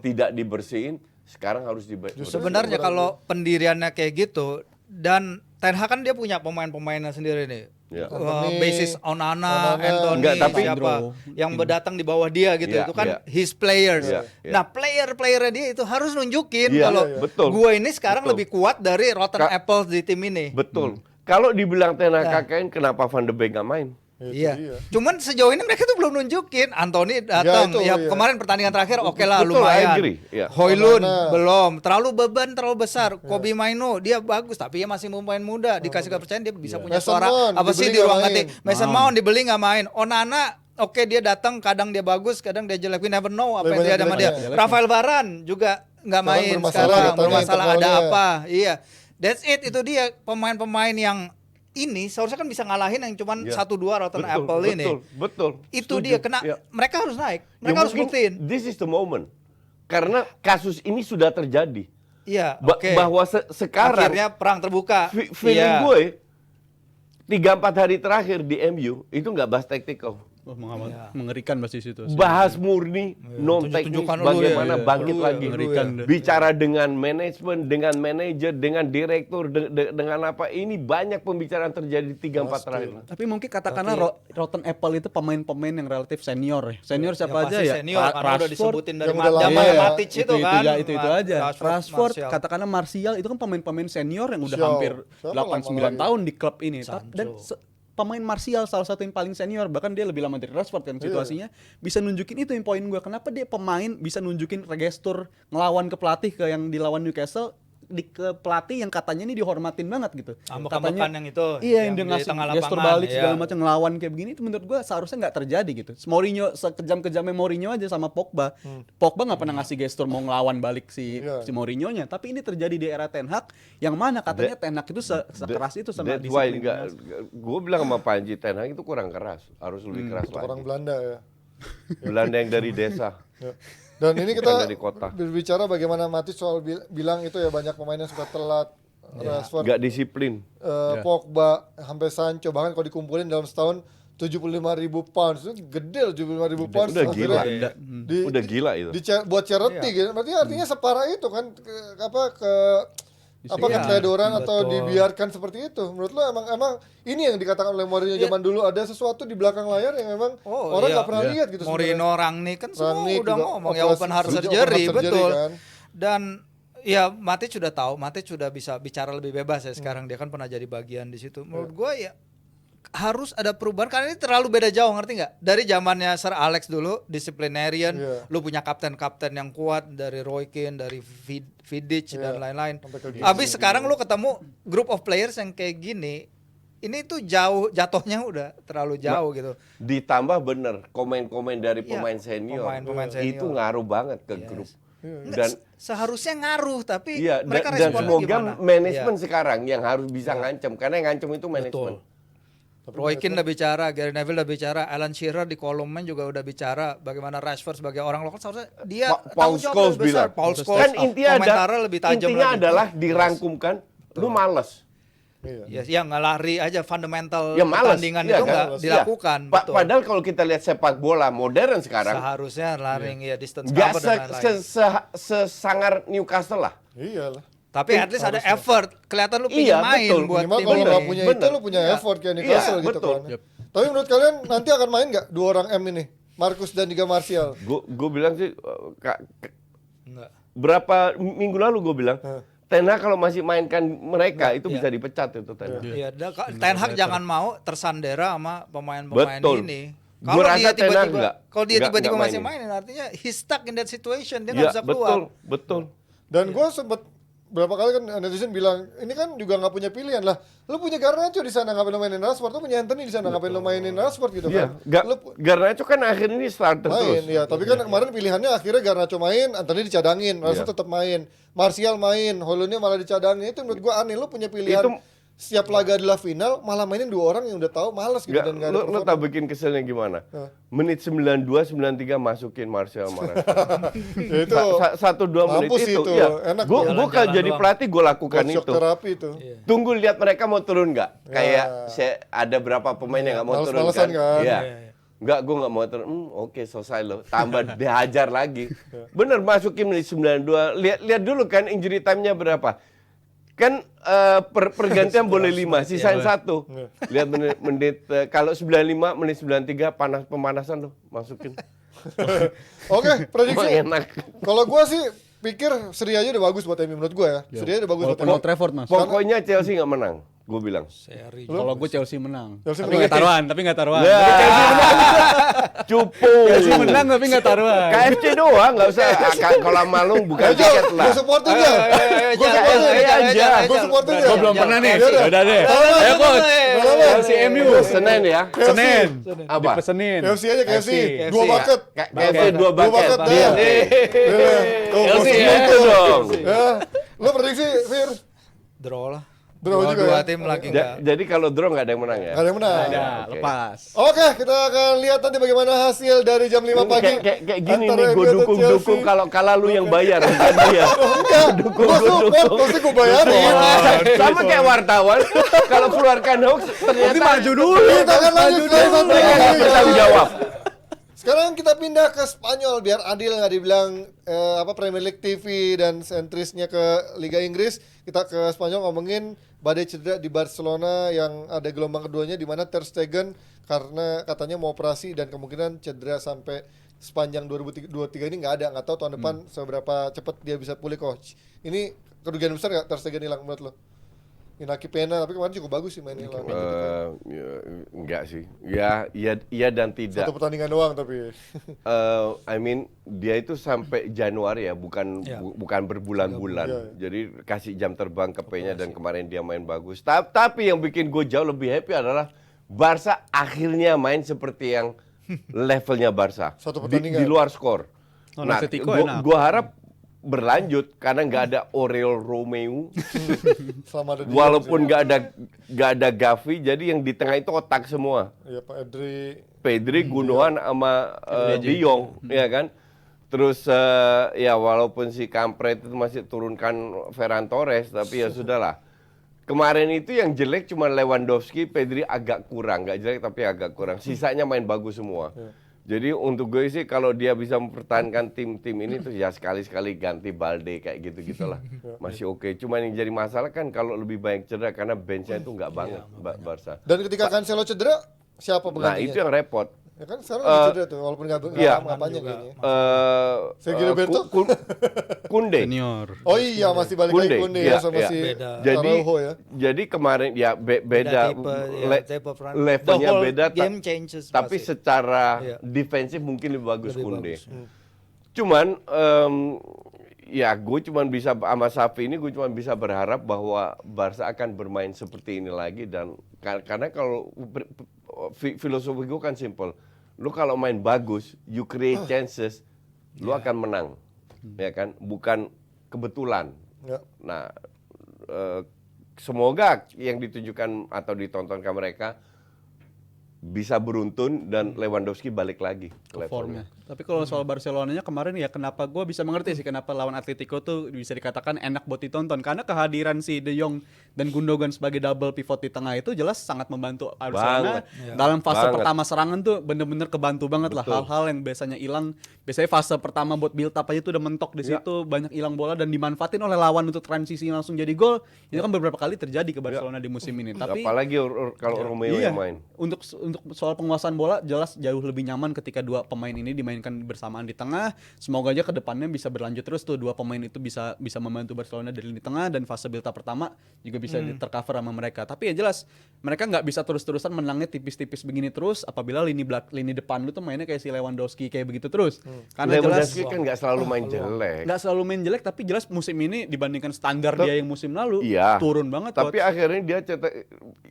tidak dibersihin, sekarang harus dibersihin. Sebenarnya kalau pendiriannya kayak gitu, dan Ten Hag kan dia punya pemain-pemainnya sendiri nih. Ya. Basis Onana, Anthony, Enggak, tapi- siapa yang berdatang di bawah dia gitu. Iya, Itu kan iya. his players. Iya, iya. Nah, player-playernya dia itu harus nunjukin Iya, kalau iya, betul. gue ini sekarang Betul. lebih kuat dari Rotten Ka- Apples di tim ini. Betul. Kalau dibilang Ten Hag KKN, kenapa Van de Beek nggak main? Itu Iya. dia. Cuman sejauh ini mereka tuh belum nunjukin. Anthony datang. itu, Ya, iya. kemarin pertandingan terakhir oke lah Betul, I lumayan. agree, iya. Hoylund Onana. belum. Terlalu beban terlalu besar. Kobe Maino dia bagus tapi dia masih pemain muda. Dikasih kepercayaan dia bisa punya Mason suara Mount, apa sih dibeli di ruang nggak ganti. main. Mason Mount dibeli nggak main. Onana oke dia datang kadang dia bagus, kadang dia jelek. We never know apa yang Lebih dia ada banyak sama dia. jeleknya. Rafael Varane juga nggak Sekarang main bermasalah sekarang. katanya Bermasalah ada internalnya. apa? Iya. That's it, itu dia pemain-pemain yang ini seharusnya kan bisa ngalahin yang cuman Iya. 1-2 Rotten Apple ini. Betul. Itu Setuju. dia kena Ya. mereka harus naik. Ya Mereka harus mungkin buktiin. This is the moment. Karena kasus ini sudah terjadi. Iya, oke. Bahwa sekarang Akhirnya perang terbuka. feeling Iya. gue 3-4 hari terakhir di MU itu nggak bahas tactical. Oh, mengerikan pasti situasi. Bahas murni, non teknis, tunjukkan dulu bagaimana ya. bangkit Dulu ya, lagi. mengerikan deh. Bicara dengan manajemen, dengan manajer, dengan direktur, dengan apa. Ini banyak pembicaraan terjadi 3-4 terakhir. Tapi mungkin katakanlah Rotten Apple itu pemain-pemain yang relatif senior ya. Senior Ya, siapa pasti aja ya? senior, karena udah disebutin dari yang udah lama zaman ya. Matic itu kan. itu aja. Rashford, Martial. katakanlah Martial itu kan pemain-pemain senior yang udah Shaw. hampir Shaw 8-9 lama tahun di klub ini. Sancho. Dan pemain Martial salah satu yang paling senior, bahkan dia lebih lama dari Rashford kan situasinya. Bisa nunjukin itu yang poin gue. Kenapa dia pemain bisa nunjukin gestur ngelawan ke pelatih ke yang dilawan Newcastle ke pelatih yang katanya ini dihormatin banget gitu. Ambek-ambekan yang itu, Iya, yang yang dia di ngasih tengah gestur lapangan, balik segala iya. macam ngelawan kayak begini itu menurut gua seharusnya nggak terjadi gitu. Mourinho sekejam-kejamnya Mourinho aja sama Pogba. Pogba nggak pernah ngasih gestur mau ngelawan balik si Mourinho-nya, tapi ini terjadi di era Ten Hag yang mana katanya Ten Hag itu sekeras itu sama That's why disiplin. gue bilang sama Panji Ten Hag itu kurang keras, harus lebih keras lagi. Orang Belanda ya. Belanda yang dari desa. Ya. Dan ini Bukan kita dari kota. berbicara bagaimana Matic soal bilang itu ya banyak pemain yang suka telat. Rashford, Nggak disiplin. Pogba, sampai Sancho, bahkan kalau dikumpulin dalam setahun 75.000 pounds itu gede loh, 75.000 pounds. Udah Akhirnya gila. di- Udah gila itu. buat charity gitu. Berarti artinya separah itu kan keteledoran atau betul. dibiarkan seperti itu. Menurut lo emang ini yang dikatakan oleh Mourinho zaman dulu ada sesuatu di belakang layar yang memang orang nggak pernah lihat gitu. Mourinho, Rangnick kan semua Rangnick udah juga ngomong ya operasi- open heart open surgery, heart betul. kan. Dan ya Matic sudah tahu, Matic sudah bisa bicara lebih bebas ya sekarang, dia kan pernah jadi bagian di situ. Menurut gua ya harus ada perubahan karena ini terlalu beda jauh, ngerti nggak? Dari zamannya Sir Alex dulu, disciplinarian, Iya. lu punya kapten-kapten yang kuat dari Roy Keane, dari Vidic dan lain-lain. Sampai ke Gigi. Habis sekarang lu ketemu group of players yang kayak gini, ini tuh jauh jatuhnya udah terlalu jauh gitu. Ditambah bener komen-komen dari Iya, pemain senior. pemain senior. Itu ngaruh banget ke grup. Dan Seharusnya ngaruh tapi iya, mereka dan responnya semoga gimana? manajemen Iya. sekarang yang harus bisa ngancem, karena yang ngancem itu manajemen. Roy Keane udah bicara, Gary Neville udah bicara, Alan Shearer di kolomnya juga udah bicara bagaimana Rashford sebagai orang lokal seharusnya dia Paul tanggung jawab Scholes lebih besar. bilang. Paul Scholes Kan intinya komentarnya lebih tajam intinya lagi. adalah dirangkumkan, lu males. Iya. Ya nggak lari aja fundamental Ya males. pertandingan Iya itu kan? nggak Iya. dilakukan. Betul. Padahal kalau kita lihat sepak bola modern sekarang, Seharusnya lari ya distance nggak cover dan lain-lain. sesangar Newcastle lah. Iyalah. Tapi at least ada effort. Kelihatan lu pengen Iya, main betul. buat Minimal tim kalau ini. nggak punya itu Bener. lu punya Iya. effort kayak Newcastle Iya, gitu betul. kan. Tapi menurut kalian nanti akan main nggak dua orang M ini? Marcus dan juga Martial. Gue bilang sih, Enggak. berapa minggu lalu gue bilang, Ten Hag kalau masih mainkan mereka itu Iya. bisa dipecat itu Ten Hag. Iya, Ten Hag jangan mau tersandera sama pemain-pemain Betul. ini. Gua rasa Ten Hag kalau dia nggak tiba-tiba masih mainin. main, artinya he's stuck in that situation, dia Ya, nggak bisa keluar. betul. Dan gue sempet berapa kali kan netizen bilang ini kan juga nggak punya pilihan lah. Lu punya Garnacho di sana ngapain lu mainin Rashford? Lu punya Anthony di sana ngapain lu mainin Rashford gitu Iya, kan? Lu Garnacho kan akhirnya ini starter main terus. ya, tapi kan kemarin pilihannya akhirnya Garnacho main, Anthony dicadangin, Rashford Iya. tetap main, Martial main, Hollandnya malah dicadangin. Itu menurut gua aneh. Lu punya pilihan Itu- setiap laga adalah final, malah mainin dua orang yang udah tahu malas gitu dan nggak ada Lu performa. tak bikin keselnya gimana? Menit 92, 93 masukin Martial marah. Ya, itu 1-2 menit mampus itu. itu, Iya. enak Gue tuh. Jalan-jalan jadi doang. pelatih gue lakukan shock itu. terapi itu. Tunggu lihat mereka mau turun nggak? Ya. Kayak ada berapa pemain yang nggak mau turun Males-malesan kan? Iya. Iya, iya. Nggak, gue nggak mau turun. Oke, selesai loh. Tambah dihajar lagi. Bener, masukin menit 92. Lihat dulu kan injury time-nya berapa. Kan pergantian boleh 5, sisain 1. Lihat menit kalau 95, menit 93 pemanasan loh, masukin. Oke, prediksi. Emang enak. Kalau gua sih pikir seri aja udah bagus buat MU menurut gua ya. Seri aja udah bagus buat Walaupun MU. Old Trafford mas. Pokoknya Chelsea nggak menang, gue bilang. Seri. Kalau gue Chelsea menang. Chelsea Tapi menang. nggak taruhan. Ya, cupu. Chelsea menang tapi nggak taruhan. KFC doang, nggak usah. Kalau malu bukan Ayo, tiket lah. gue supportin ya. Gue jangan, supportin jangan, aja. jangan. Gue supportin ya. Gue belum pernah nih. Yaudah. Udah deh. Sama, Ayo coach. Sama. Chelsea MU. Senin ya. Senin. Apa? Dipesenin. KFC aja KFC. KFC. Dua bucket. KFC 2 Dua bucket. bucket dah. Iya. Tuh, Chelsea gua ya. supportin. Itu dong. Ya. Lo prediksi Fir? Draw lah. Draw juga Dua ya? tim lagi enggak. Jadi kalau draw nggak ada yang menang ya? Gak ada yang menang. Ada, Oke. lepas. Oke, kita akan lihat nanti bagaimana hasil dari jam 5 pagi. Kayak gini antara nih, gue MU atau dukung Chelsea. kalau kalah lu yang bayar, bukan dia. Enggak, gue support, pasti gue bayarin. Sama kayak wartawan, kalau keluarkan hoax ternyata maju dulu. Kita akan lanjut ke satu mereka nggak lagi. bertanggung jawab. Sekarang kita pindah ke Spanyol biar adil nggak dibilang Premier League TV dan sentrisnya ke Liga Inggris. Kita ke Spanyol ngomongin badai cedera di Barcelona yang ada gelombang keduanya di mana Ter Stegen karena katanya mau operasi dan kemungkinan cedera sampai sepanjang 2023 ini nggak tahu tahun depan seberapa cepat dia bisa pulih coach. Ini kerugian besar nggak Ter Stegen hilang menurut lo? Inaki Pena tapi kemarin cukup bagus sih mainnya lawan. Enggak sih, ya dan tidak. Satu pertandingan doang tapi. I mean dia itu sampai Januari ya, bukan Ya. bukan berbulan-bulan. Iya. Jadi kasih jam terbang ke P-nya dan kemarin dia main bagus. Tapi yang bikin gue jauh lebih happy adalah Barca akhirnya main seperti yang levelnya Barca. Satu Di pertandingan. luar skor. Oh, Nah, Atletico enak. gue harap berlanjut karena nggak ada Aurel Romeu. Selama ada dia Walaupun nggak ada Gavi, jadi yang di tengah itu otak semua. ya Pak Edri. Pedri, Gundogan sama De Jong, ya kan. Terus ya walaupun si kampret itu masih turunkan Ferran Torres, tapi ya sudahlah. Kemarin itu yang jelek cuma Lewandowski, Pedri agak kurang, nggak jelek tapi agak kurang. Sisanya main bagus semua. Jadi untuk gue sih kalau dia bisa mempertahankan tim-tim ini tuh ya sekali-sekali ganti Balde kayak gitu-gitulah. Masih oke. Cuman yang jadi masalah kan kalau lebih banyak cedera karena benchnya itu nggak banget Barca. Dan ketika Cancelo cedera, siapa Nah penggantinya? itu yang repot. Ya kan sekarang lagi cedera tuh, walaupun nggak iya. panjang kayaknya. Sergio Eh, Roberto? Kunde. Senior. Oh iya, masih balik lagi Kunde ya sama si Beda. Araujo ya. Jadi kemarin ya beda tipe, ya, le- type of run. levelnya The whole beda game changes tapi pasti. secara Iya. defensif mungkin lebih bagus Lebih Kunde. bagus. Cuman ya gue cuman bisa sama Safi ini gue cuman bisa berharap bahwa Barca akan bermain seperti ini lagi dan karena kalau filosofi gue kan simple. Lu kalau main bagus, you create chances, lu akan menang. Ya kan? Bukan kebetulan. Ya. Nah, semoga yang ditunjukkan atau ditontonkan mereka bisa beruntun dan Lewandowski balik lagi ke levelnya. formnya. Tapi kalau soal Barcelonanya kemarin ya kenapa gue bisa mengerti sih kenapa lawan Atletico tuh bisa dikatakan enak buat ditonton karena kehadiran si De Jong dan Gundogan sebagai double pivot di tengah itu jelas sangat membantu Barcelona Banget. dalam fase Banget. pertama serangan tuh bener-bener kebantu banget lah Betul. hal-hal yang biasanya hilang. Biasanya fase pertama buat build up aja tuh udah mentok di Ya. situ banyak hilang bola dan dimanfaatin oleh lawan untuk transisi langsung jadi gol. Itu kan beberapa kali terjadi ke Barcelona di musim ini. Tapi Apalagi kalau Romeo iya, yang main. untuk soal penguasaan bola jelas jauh lebih nyaman ketika dua pemain ini dimainkan bersamaan di tengah. Semoga aja ke depannya bisa berlanjut terus tuh dua pemain itu bisa membantu Barcelona dari lini tengah dan fase build up pertama juga bisa tercover sama mereka. Tapi ya jelas mereka nggak bisa terus-terusan menangnya tipis-tipis begini terus apabila lini depan lu tuh mainnya kayak si Lewandowski kayak begitu terus. Karena jelas Lewandowski kan nggak selalu main jelek. nggak selalu main jelek tapi jelas musim ini dibandingkan standar dia yang musim lalu Iya. turun banget. Tapi akhirnya dia cetak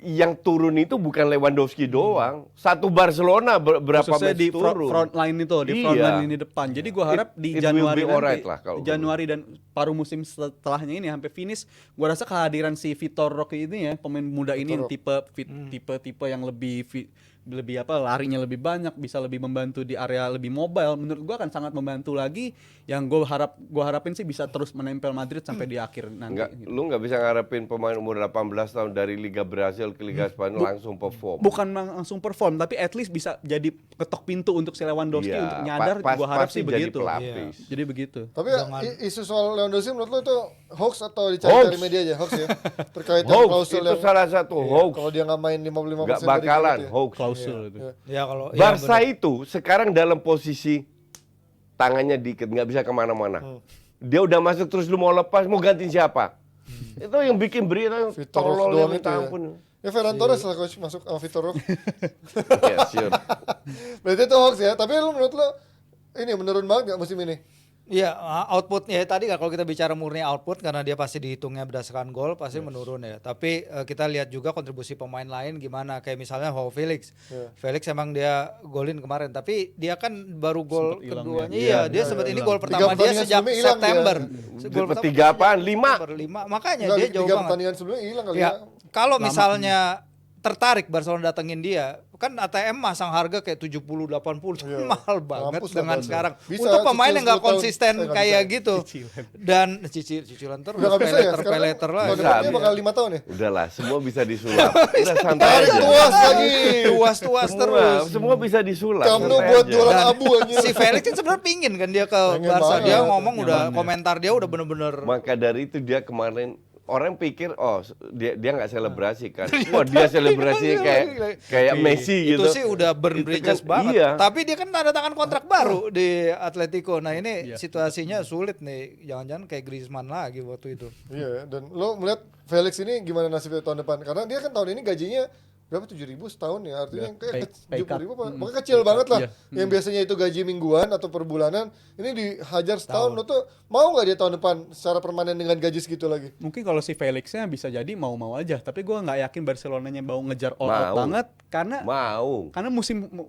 yang turun itu bukan Lewandowski doang. Satu Barcelona berapa khususnya match di turun. front line itu di front Iya. line lini depan. Jadi gua harap di It will Januari be alright lah kalau Januari dan paruh musim setelahnya ini sampai finish, gua rasa kehadiran si Vitor Roque ini ya, pemain muda ini yang tipe yang lebih larinya lebih banyak, bisa lebih membantu di area lebih mobile. Menurut gua akan sangat membantu lagi yang gua harapin sih bisa terus menempel Madrid sampai di akhir nanti. Lu nggak bisa ngarepin pemain umur 18 tahun dari Liga Brasil ke Liga Spanyol langsung perform. Bukan langsung perform, tapi at least bisa jadi ketok pintu untuk si Lewandowski Iya, untuk nyadar. Gua harap pasti sih jadi begitu. pelapis. Jadi begitu. Tapi isu soal Lewandowski menurut lo itu hoax atau dicari dari media aja? Hoax ya? Terkait dengan Hoax klausul itu salah satu hoax. kalau dia nggak main 55% Nggak dari bakalan gitu ya. hoax. Klausul itu. Ya kalau Barca itu sekarang dalam posisi tangannya dikit, nggak bisa kemana-mana. Dia udah masuk terus lu mau lepas, mau gantiin siapa? Itu yang bikin berita Vitor Roque tolol doang yang itu minta ya. ampun. Ya Ferran Torres lah coach masuk sama Vitor Roque. Ya, sure. Berarti itu hoax ya. Tapi lu menurut lo ini menurun banget nggak musim ini? Iya, outputnya tadi kalau kita bicara murni output karena dia pasti dihitungnya berdasarkan gol pasti menurun ya. Tapi kita lihat juga kontribusi pemain lain gimana kayak misalnya Joao Felix. Felix emang dia golin kemarin tapi dia kan baru gol Sempet hilang keduanya. ya. Iya, dia sempat ini gol pertama dia pertandingan sejak sebelumnya hilang September. Gol pertama Tiga apaan? 5. September, 5. Makanya Enggak, dia jauh 3 banget. pertandingan sebelumnya hilang kali ya. Ya, kalau misalnya tertarik Barcelona datengin dia, kan ATM masang harga kayak 70 80 Iya. mahal banget Mampus lah dengan Barca. sekarang. Bisa Untuk pemain cicil yang nggak 10 tahun. konsisten Nggak kayak bisa. gitu. Dan cicilan terus Udah nggak bisa ya sekarang. peleter lah. Tahun Bisa, depannya bisa. bakal 5 tahun ya. Udahlah, semua bisa disulap. Udah santai Tarik aja. tuas lagi. Tuas terus. Semua bisa disulap. Kamu santai buat aja. jualan Dan abu aja. si Felix kan sebenarnya pingin kan dia ke Pengen Barca. Dia banget. ngomong udah komentar dia udah bener-bener Maka dari itu dia kemarin orang pikir dia nggak selebrasi kan. Wah, dia selebrasinya kayak Messi itu gitu. sih udah burn Itu bridges kan, banget. iya. Tapi dia kan tanda tangan kontrak baru di Atletico. Nah ini situasinya sulit nih. Jangan-jangan kayak Griezmann lagi waktu itu. Iya, dan lo melihat Felix ini gimana nasibnya tahun depan? Karena dia kan tahun ini gajinya berapa 7.000 setahun ya, artinya kayak pay cut. 70.000 pokoknya kecil banget lah. Iya. Yang biasanya itu gaji mingguan atau per bulanan, ini dihajar setahun. Lo tuh mau nggak dia tahun depan secara permanen dengan gaji segitu lagi? Mungkin kalau si Felixnya bisa jadi mau-mau aja, tapi gue nggak yakin Barcelonanya mau ngejar all out Mau. banget karena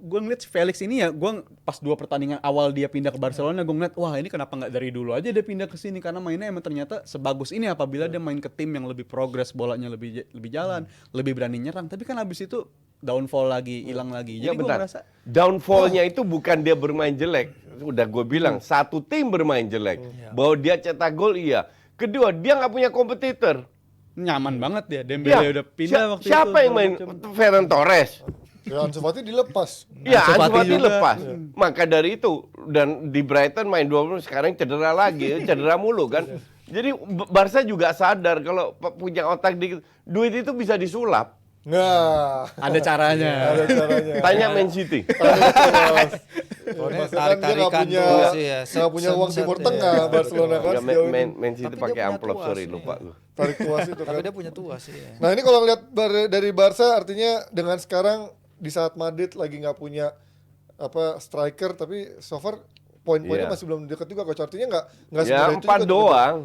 gue ngeliat si Felix ini ya, gue pas 2 pertandingan awal dia pindah ke Barcelona, gue ngeliat wah ini kenapa nggak dari dulu aja dia pindah ke sini karena mainnya emang ternyata sebagus ini apabila dia main ke tim yang lebih progres, bolanya lebih jalan, lebih berani nyerang, tapi kan habis itu downfall lagi, hilang lagi. Ya Jadi gue benar. merasa Downfallnya itu bukan dia bermain jelek. Udah gue bilang satu tim bermain jelek. Bahwa dia cetak gol iya. Kedua dia nggak punya kompetitor. nyaman banget dia. Dembele udah pindah waktu itu. Siapa yang main? Ferran Torres. Ya Ansu Fati dilepas. Iya, Ansu Ansu Fati Fati juga. lepas. Maka dari itu dan di Brighton main 20 sekarang cedera lagi, cedera mulu kan. Jadi Barca juga sadar kalau punya otak dikit, duit itu bisa disulap. Nah, Ada caranya. ada caranya. Tanya Man City. Soalnya Maksudnya kan dia nggak tarik-tarikan punya, tuh sih ya. nggak punya uang Timur Set-set Tengah ya. Barcelona kan Enggak, sejauh ini. Man City Tapi dia pakai punya amplop, tuas sorry nih. lupa gue. Tarik tuas itu kan. Tapi dia punya tuas sih ya. Nah ini kalau lihat dari Barca artinya dengan sekarang di saat Madrid lagi nggak punya striker tapi so far poin-poinnya Iya. masih belum dekat juga coach, artinya nggak Ya semudah itu 4 juga doang.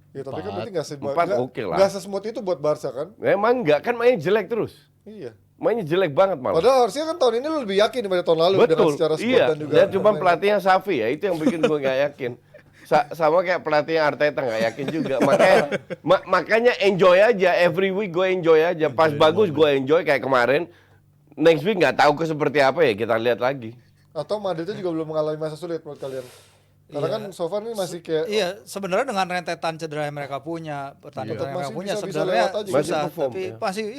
Ya tapi kan berarti nggak Empat oke lah. nggak sesmooth itu buat Barca kan. Memang enggak kan mainnya jelek terus. Iya. Mainnya jelek banget malah. Padahal harusnya kan tahun ini lu lebih yakin daripada tahun lalu dengan Betul. secara squad Iya. dan juga Dan cuma pemain. pelatihnya Xavi ya itu yang bikin gue nggak yakin. Sama kayak pelatihnya Arteta nggak yakin juga. Makanya enjoy aja every week gue enjoy aja. Pas bagus gue enjoy kayak kemarin next week nggak tahu seperti apa ya, kita lihat lagi. Atau Madrid itu juga belum mengalami masa sulit menurut kalian? Karena kan so far ini masih kayak Iya, sebenarnya dengan rentetan cedera yang mereka punya, pertandingan Tetap yang mereka masih punya bisa sebenarnya lewat aja. Masih susah, perform, tapi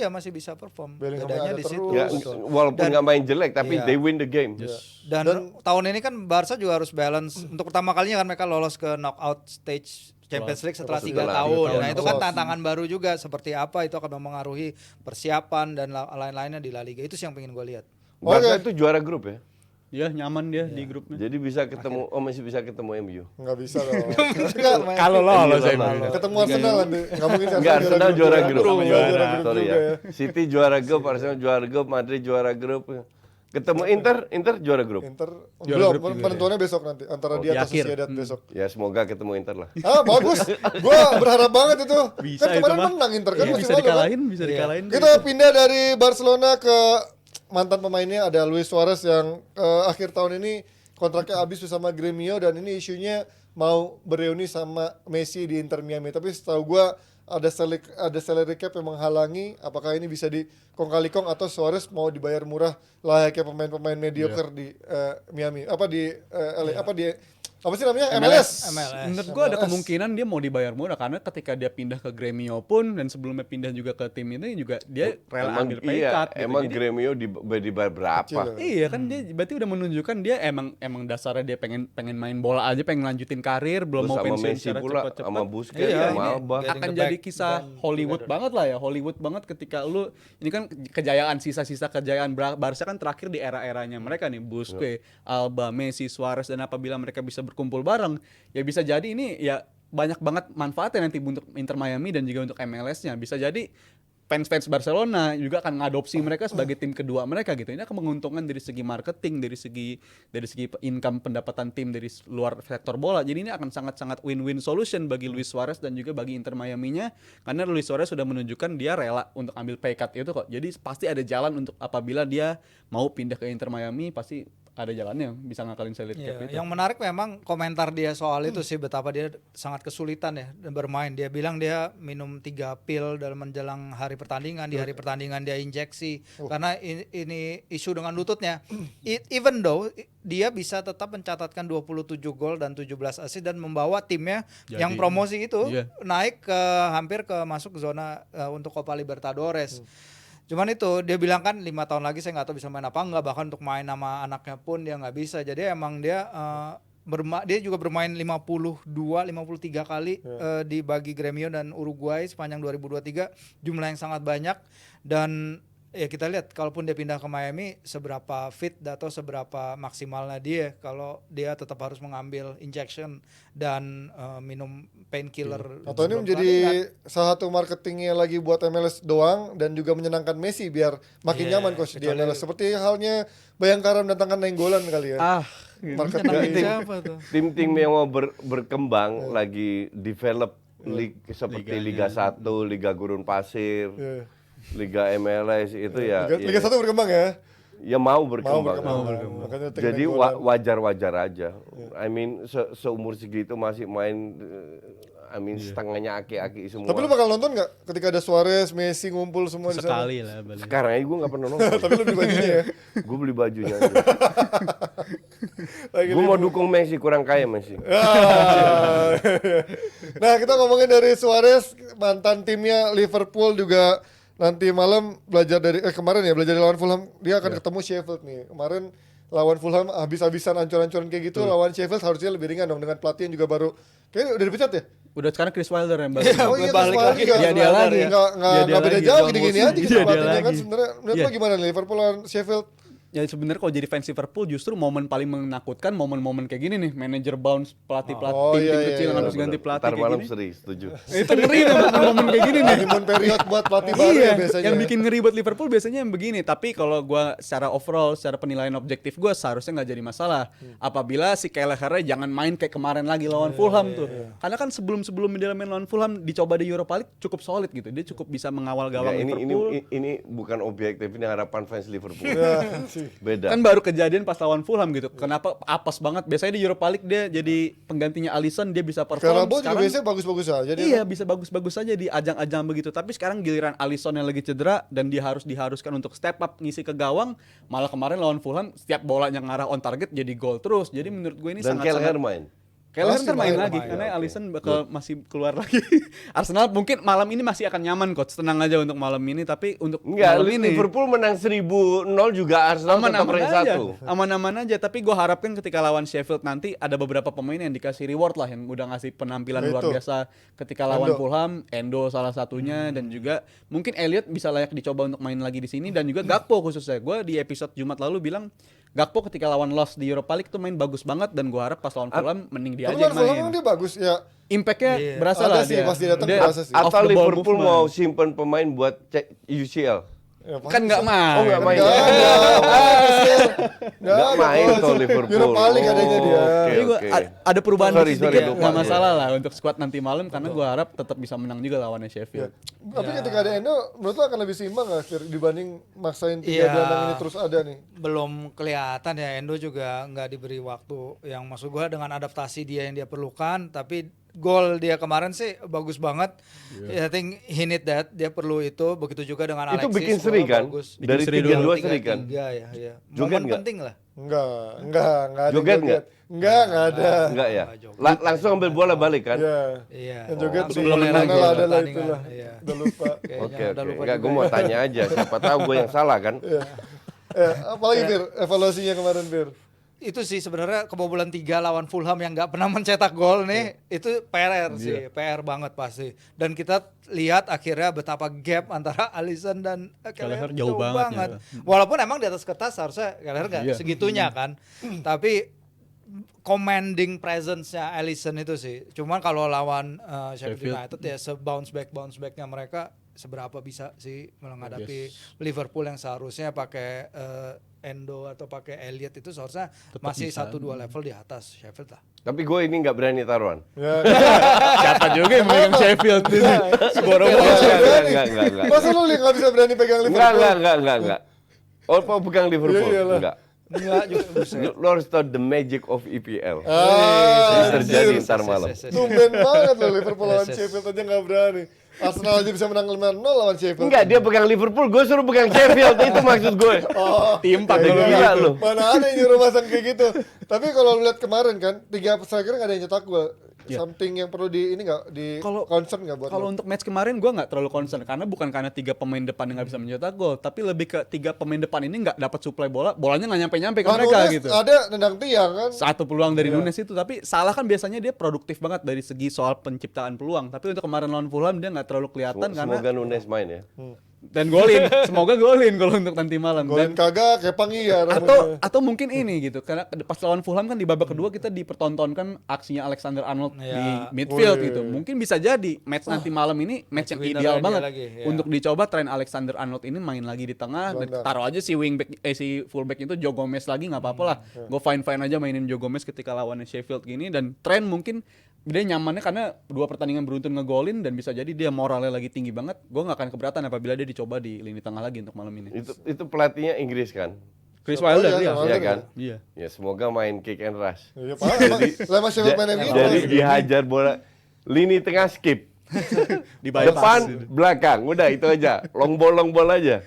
masih bisa perform. Bellingham Bedanya ada di situ. terus. Ya, Betul. walaupun nggak main jelek, tapi Iya. they win the game. Dan tahun ini kan Barca juga harus balance. Untuk pertama kalinya kan mereka lolos ke knockout stage Champions League setelah 3 Setelah tahun. 3 tahun. Nah itu kan tantangan baru juga. Seperti apa itu akan mempengaruhi persiapan dan lain-lainnya di La Liga. Itu sih yang pengen gue lihat. Barca Oke. itu juara grup ya. Ya nyaman dia di grupnya. Jadi bisa ketemu, masih bisa ketemu MU. nggak bisa dong. Nggak, Kalau lolos Iya, emang. lolos. ketemu Arsenal nanti. Nggak mungkin Enggak, Arsenal juara grup. Arsenal juara grup Sorry juga ya. ya. City juara grup, Arsenal juara grup, Madrid juara grup. Ketemu Inter juara grup. Inter Juara belum grup juga penentuannya besok nanti antara dia di atau akhir. Sociedad besok. Ya semoga ketemu Inter lah. Ah bagus, gua berharap banget itu. Bisa Kan itu kemarin mah. menang Inter kan Iya, musim bisa lalu kan. dikalahin, bisa dikalahin. Kita pindah dari Barcelona ke mantan pemainnya ada Luis Suarez yang akhir tahun ini kontraknya habis bersama Gremio dan ini isunya mau bereuni sama Messi di Inter Miami. Tapi setahu gua ada salary cap yang menghalangi. Apakah ini bisa dikong kali kong atau Suarez mau dibayar murah layaknya pemain-pemain mediocre di Miami? Apa di LA? Apa sih namanya? MLS. Menurut gua ada kemungkinan dia mau dibayar murah karena ketika dia pindah ke Gremio pun dan sebelumnya pindah juga ke tim ini juga dia rela ambil pay cut gitu. emang Jadi, Gremio dibayar berapa? iya kan dia berarti udah menunjukkan dia emang dasarnya dia pengen main bola aja, pengen lanjutin karir, belum Terus mau sama pensiun Messi secara pula, cepat-cepat. sama Busquets, Iya, sama ini Alba. getting Akan the jadi back kisah then Hollywood together. banget lah ya, Hollywood banget ketika lu ini kan kejayaan sisa-sisa kejayaan Barca kan terakhir di era-eranya mereka nih, Busquets, Alba, Messi, Suarez, dan apabila mereka bisa berkumpul bareng, ya bisa jadi ini ya banyak banget manfaatnya nanti untuk Inter Miami dan juga untuk MLS-nya. Bisa jadi fans-fans Barcelona juga akan ngadopsi mereka sebagai tim kedua mereka gitu. Ini akan menguntungkan dari segi marketing, dari segi income pendapatan tim dari luar sektor bola. Jadi ini akan sangat-sangat win-win solution bagi Luis Suarez dan juga bagi Inter Miami-nya karena Luis Suarez sudah menunjukkan dia rela untuk ambil pay cut itu kok. Jadi pasti ada jalan untuk apabila dia mau pindah ke Inter Miami pasti ada jalannya bisa ngakalin salary cap Iya, itu. yang menarik memang komentar dia soal itu sih betapa dia sangat kesulitan ya bermain. Dia bilang dia minum 3 pil dalam menjelang hari pertandingan, di hari pertandingan dia injeksi karena ini isu dengan lututnya. Even though dia bisa tetap mencatatkan 27 gol dan 17 assist dan membawa timnya Jadi, yang promosi itu iya. naik ke hampir ke masuk zona untuk Copa Libertadores. Cuman itu dia bilang kan 5 tahun lagi saya nggak tahu bisa main apa enggak, bahkan untuk main sama anaknya pun dia nggak bisa. Jadi emang dia dia juga bermain 53 kali dibagi Gremio dan Uruguay sepanjang 2023, jumlah yang sangat banyak. Dan ya kita lihat kalaupun dia pindah ke Miami seberapa fit atau seberapa maksimalnya dia kalau dia tetap harus mengambil injection dan minum painkiller. Atau ini menjadi salah satu marketingnya lagi buat MLS doang dan juga menyenangkan Messi biar makin nyaman coach di MLS. Seperti halnya Bayangkara mendatangkan Nainggolan kali ya. Marketing. Siapa tuh? Tim-tim yang mau berkembang lagi develop league seperti Liga 1, Liga Gurun Pasir, Iya. Liga MLS itu ya. Liga 1 berkembang ya. Ya mau berkembang. Makanya tinggal Jadi Nainggolan. wajar-wajar aja. I mean seumur segitu masih main setengahnya aki-aki semua. Tapi lu bakal nonton nggak ketika ada Suarez, Messi ngumpul semua di sana? Sekali lah balik. Sekarang aja gue gak pernah nonton. Tapi lu beli bajunya ya. Gue beli bajunya aja. Lagi Gue mau dukung Messi, kurang kaya Messi. Ah. Nah kita ngomongin dari Suarez, mantan timnya Liverpool juga nanti malam belajar dari kemarin ya belajar dari lawan Fulham, dia akan ketemu Sheffield nih. Kemarin lawan Fulham habis-habisan ancur-ancuran kayak gitu, lawan Sheffield harusnya lebih ringan dong dengan pelatih yang juga baru kayaknya udah dipecat ya. Udah sekarang Chris Wilder yang baru. Oh iya, balik terus lagi. juga. Iya, dia lagi. Nggak beda lagi. jauh gini-gini aja Iya, gitu dia pelatihnya kan lagi. sebenarnya. Menurut Iya. lo gimana nih Liverpool lawan Sheffield? Ya sebenarnya kalau jadi fans Liverpool justru momen paling menakutkan momen-momen kayak gini nih, manajer bounce pelatih Oh, tim iya, kecil iya, yang harus Benar, ganti benar. pelatih Ntar kayak malam gini. seri, setuju. Itu ngeri nih momen kayak gini nih. Honeymoon period buat pelatih baru Iya, ya biasanya. yang bikin ngeri buat Liverpool biasanya yang begini. Tapi kalau gua secara overall, secara penilaian objektif gua seharusnya nggak jadi masalah. Apabila si Kelleher jangan main kayak kemarin lagi lawan Fulham tuh. Karena kan sebelum dia main lawan Fulham dicoba di Europa League cukup solid gitu. Dia cukup bisa mengawal gawang Nggak, Liverpool. ini bukan objektif, ini harapan fans Liverpool. Ya, Beda. Kan baru kejadian pas lawan Fulham gitu. Kenapa apes banget? Biasanya di Europa League dia jadi penggantinya Alisson, dia bisa perform. Karabo juga biasanya bagus-bagus aja dia. Iya, bisa bagus-bagus saja di ajang-ajang begitu. Tapi sekarang giliran Alisson yang lagi cedera dan dia harus diharuskan untuk step up ngisi ke gawang, malah kemarin lawan Fulham setiap bola yang ngarah on target jadi gol terus. Jadi menurut gue ini Dan sangat-sangat Kelleher main. Kelleher Pasti ntar main main, lagi main. karena Oke. Alisson bakal masih keluar lagi. Arsenal mungkin malam ini masih akan nyaman, coach. Tenang aja untuk malam ini, tapi untuk Enggak, malam ini Liverpool menang 1000-0 juga Arsenal tetap aman-aman rank aja. 1. Aman-aman aja, tapi gue harapkan ketika lawan Sheffield nanti ada beberapa pemain yang dikasih reward lah, yang udah ngasih penampilan luar Itu. biasa ketika lawan Endo. Fulham, Endo salah satunya, dan juga mungkin Elliot bisa layak dicoba untuk main lagi di sini, dan juga Gakpo khususnya. Gue di episode Jumat lalu bilang Gakpo ketika lawan Lost di Europa League tuh main bagus banget, dan gue harap pas lawan Fulham mending dia Tapi aja kan yang Fulham main. dia bagus ya. Impactnya Iya. berasa Ada lah sih, dia. pas dia datang Dia berasa sih. off Atau the ball Liverpool movement. mau simpen pemain buat cek UCL. Ya, pasti Kan nggak bisa. main. Oh, nggak main. Nggak ada. Nggak main tuh Liverpool. Europa League adanya dia. Oke, Jadi gua oke. ada perubahan Sorry, sedikit, lupa. nggak Iya. masalah lah untuk squad nanti malam, karena gue harap tetap bisa menang juga lawannya Sheffield. Tapi ketika ada Endo, menurut lo akan lebih seimbang nggak Fir, dibanding maksain 3 Iya. gelandang ini terus ada nih? Belum kelihatan ya, Endo juga nggak diberi waktu yang maksud gue dengan adaptasi dia yang dia perlukan, tapi gol dia kemarin sih bagus banget. I think he need that, dia perlu itu. Begitu juga dengan Itu Alexis. bikin seri golnya kan? bagus. Dari seri 3-2 seri kan? 3-3 ya, ya. Joget Momen nggak? penting lah. Enggak ada. Joget nggak? Enggak ada. Enggak ya? Joget. Langsung ambil bola balik kan? Iya. Iya. Yang joget Langsung di mulai mana lagi lah ada lah pertandingan. itulah. Iya. Udah lupa. Kayaknya Oke, udah oke. lupa Enggak, juga gue mau ya. tanya aja. Siapa tahu gue yang salah kan? Apalagi Fir, evaluasinya kemarin Fir. Itu sih sebenarnya kebobolan 3 lawan Fulham yang nggak pernah mencetak gol nih, itu PR sih, PR banget pasti. Dan kita lihat akhirnya betapa gap antara Alisson dan Kelleher Kelleher jauh banget ya. Walaupun emang di atas kertas harusnya Kelleher nggak Iya. segitunya kan, tapi commanding presence-nya Alisson itu sih. Cuman kalau lawan Sheffield United ya bounce backnya mereka seberapa bisa sih menghadapi Liverpool yang seharusnya pakai Endo atau pakai Elliot itu seharusnya masih bisa. 1-2 level di atas Sheffield lah. Tapi gue ini nggak berani taruhan. Ya. Siapa juga yang megang Sheffield ini? Boro-boro. Enggak. Masa lu nggak bisa berani pegang Liverpool? Enggak. Oh, mau pegang Liverpool? Iya, iyalah. Enggak. Enggak juga buset. Lo harus tahu the magic of EPL. Ah, Ini terjadi anjir. ntar malam. Tumben banget loh Liverpool lawan Yes. Sheffield aja nggak berani. Arsenal aja bisa menang 5-0 lawan Sheffield. Enggak, dia pegang Liverpool, gue suruh pegang Sheffield. Itu maksud gue. Tim 4 Kayak Gila gitu. lu. Mana ada yang nyuruh masang kayak gitu. Tapi kalau lihat kemarin kan, 3 striker nggak ada yang nyetak gol. Iya. Something yang perlu di ini nggak di Kalau- concern nggak buat Kalau lo? untuk match kemarin gue nggak terlalu concern, karena bukan karena 3 pemain depan yang nggak bisa mencetak gol, tapi lebih ke 3 pemain depan ini nggak dapat suplai bola, bolanya nggak nyampe ke Kan mereka Nunes gitu. ada nendang tiang kan. Satu peluang dari Nunes itu, tapi Salah kan biasanya dia produktif banget dari segi soal penciptaan peluang, tapi untuk kemarin lawan Fulham dia nggak terlalu kelihatan karena Semoga Nunes main ya. dan golin, semoga golin kalau untuk nanti malam. Golin Dan kagak kayak Pangia atau mungkin ini gitu, karena pas lawan Fulham kan di babak kedua kita dipertontonkan aksinya Alexander Arnold Ya. di midfield Oh, iya, gitu. iya. Mungkin bisa jadi match nanti malam ini match yang winner ideal dia banget lagi, ya. untuk dicoba. Trent Alexander Arnold ini main lagi di tengah, dan Gelandang. taruh aja si si fullback itu Joe Gomez lagi, nggak apa-apa lah. Gue fine aja mainin Joe Gomez ketika lawannya Sheffield gini, dan Trent mungkin dia nyamannya karena 2 pertandingan beruntun ngegolin, dan bisa jadi dia moralnya lagi tinggi banget. Gue nggak akan keberatan apabila dia dicoba di lini tengah lagi untuk malam ini. Itu pelatihnya Inggris kan? Chris Oh, Wilder iya, dia. Wilder. Iya kan? Iya. Ya semoga main kick and rush. Iya, Pak. Lah Mas Sheffield main MU. Jadi dihajar bola lini tengah skip. Di bypass. Depan, belakang, udah itu aja. Long ball aja.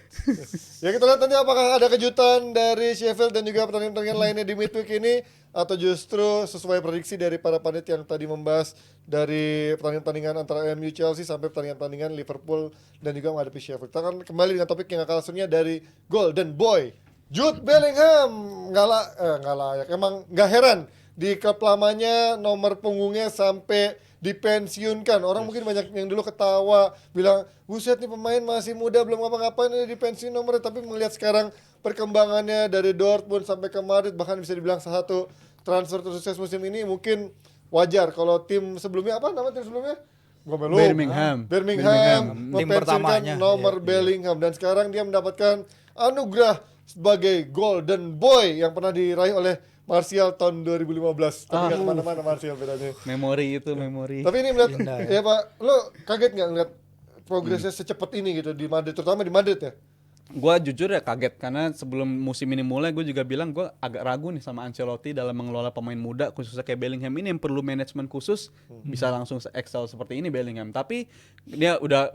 Ya kita lihat nanti apakah ada kejutan dari Sheffield dan juga pertandingan-pertandingan lainnya di midweek ini, atau justru sesuai prediksi dari para pandit yang tadi membahas dari pertandingan-pertandingan antara MU Chelsea sampai pertandingan-pertandingan Liverpool dan juga menghadapi Sheffield. Kita akan kembali dengan topik yang gak kalah serunya dari Golden Boy Jude Bellingham. Nggak layak, emang nggak heran di klub lamanya nomor punggungnya sampai dipensiunkan. Orang mungkin banyak yang dulu ketawa bilang, buset nih pemain masih muda belum ngapa-ngapain ini dipensiun nomornya. Tapi melihat sekarang perkembangannya dari Dortmund sampai ke Madrid, bahkan bisa dibilang salah satu transfer tersukses musim ini, mungkin wajar kalau tim sebelumnya, apa nama tim sebelumnya? Gua lupa. Birmingham. Birmingham Tim mempensiunkan pertamanya. nomor Bellingham, dan sekarang dia mendapatkan anugerah sebagai Golden Boy yang pernah diraih oleh Martial tahun 2015. Tapi nggak kemana-mana Martial bedanya. Memori itu, memori. Tapi ini melihat, Indah, ya Pak, lo kaget nggak ngeliat progresnya secepat ini gitu di Madrid, terutama di Madrid ya? Gua jujur ya kaget karena sebelum musim ini mulai gue juga bilang gue agak ragu nih sama Ancelotti dalam mengelola pemain muda khususnya kayak Bellingham ini yang perlu manajemen khusus bisa langsung excel seperti ini Bellingham. Tapi dia udah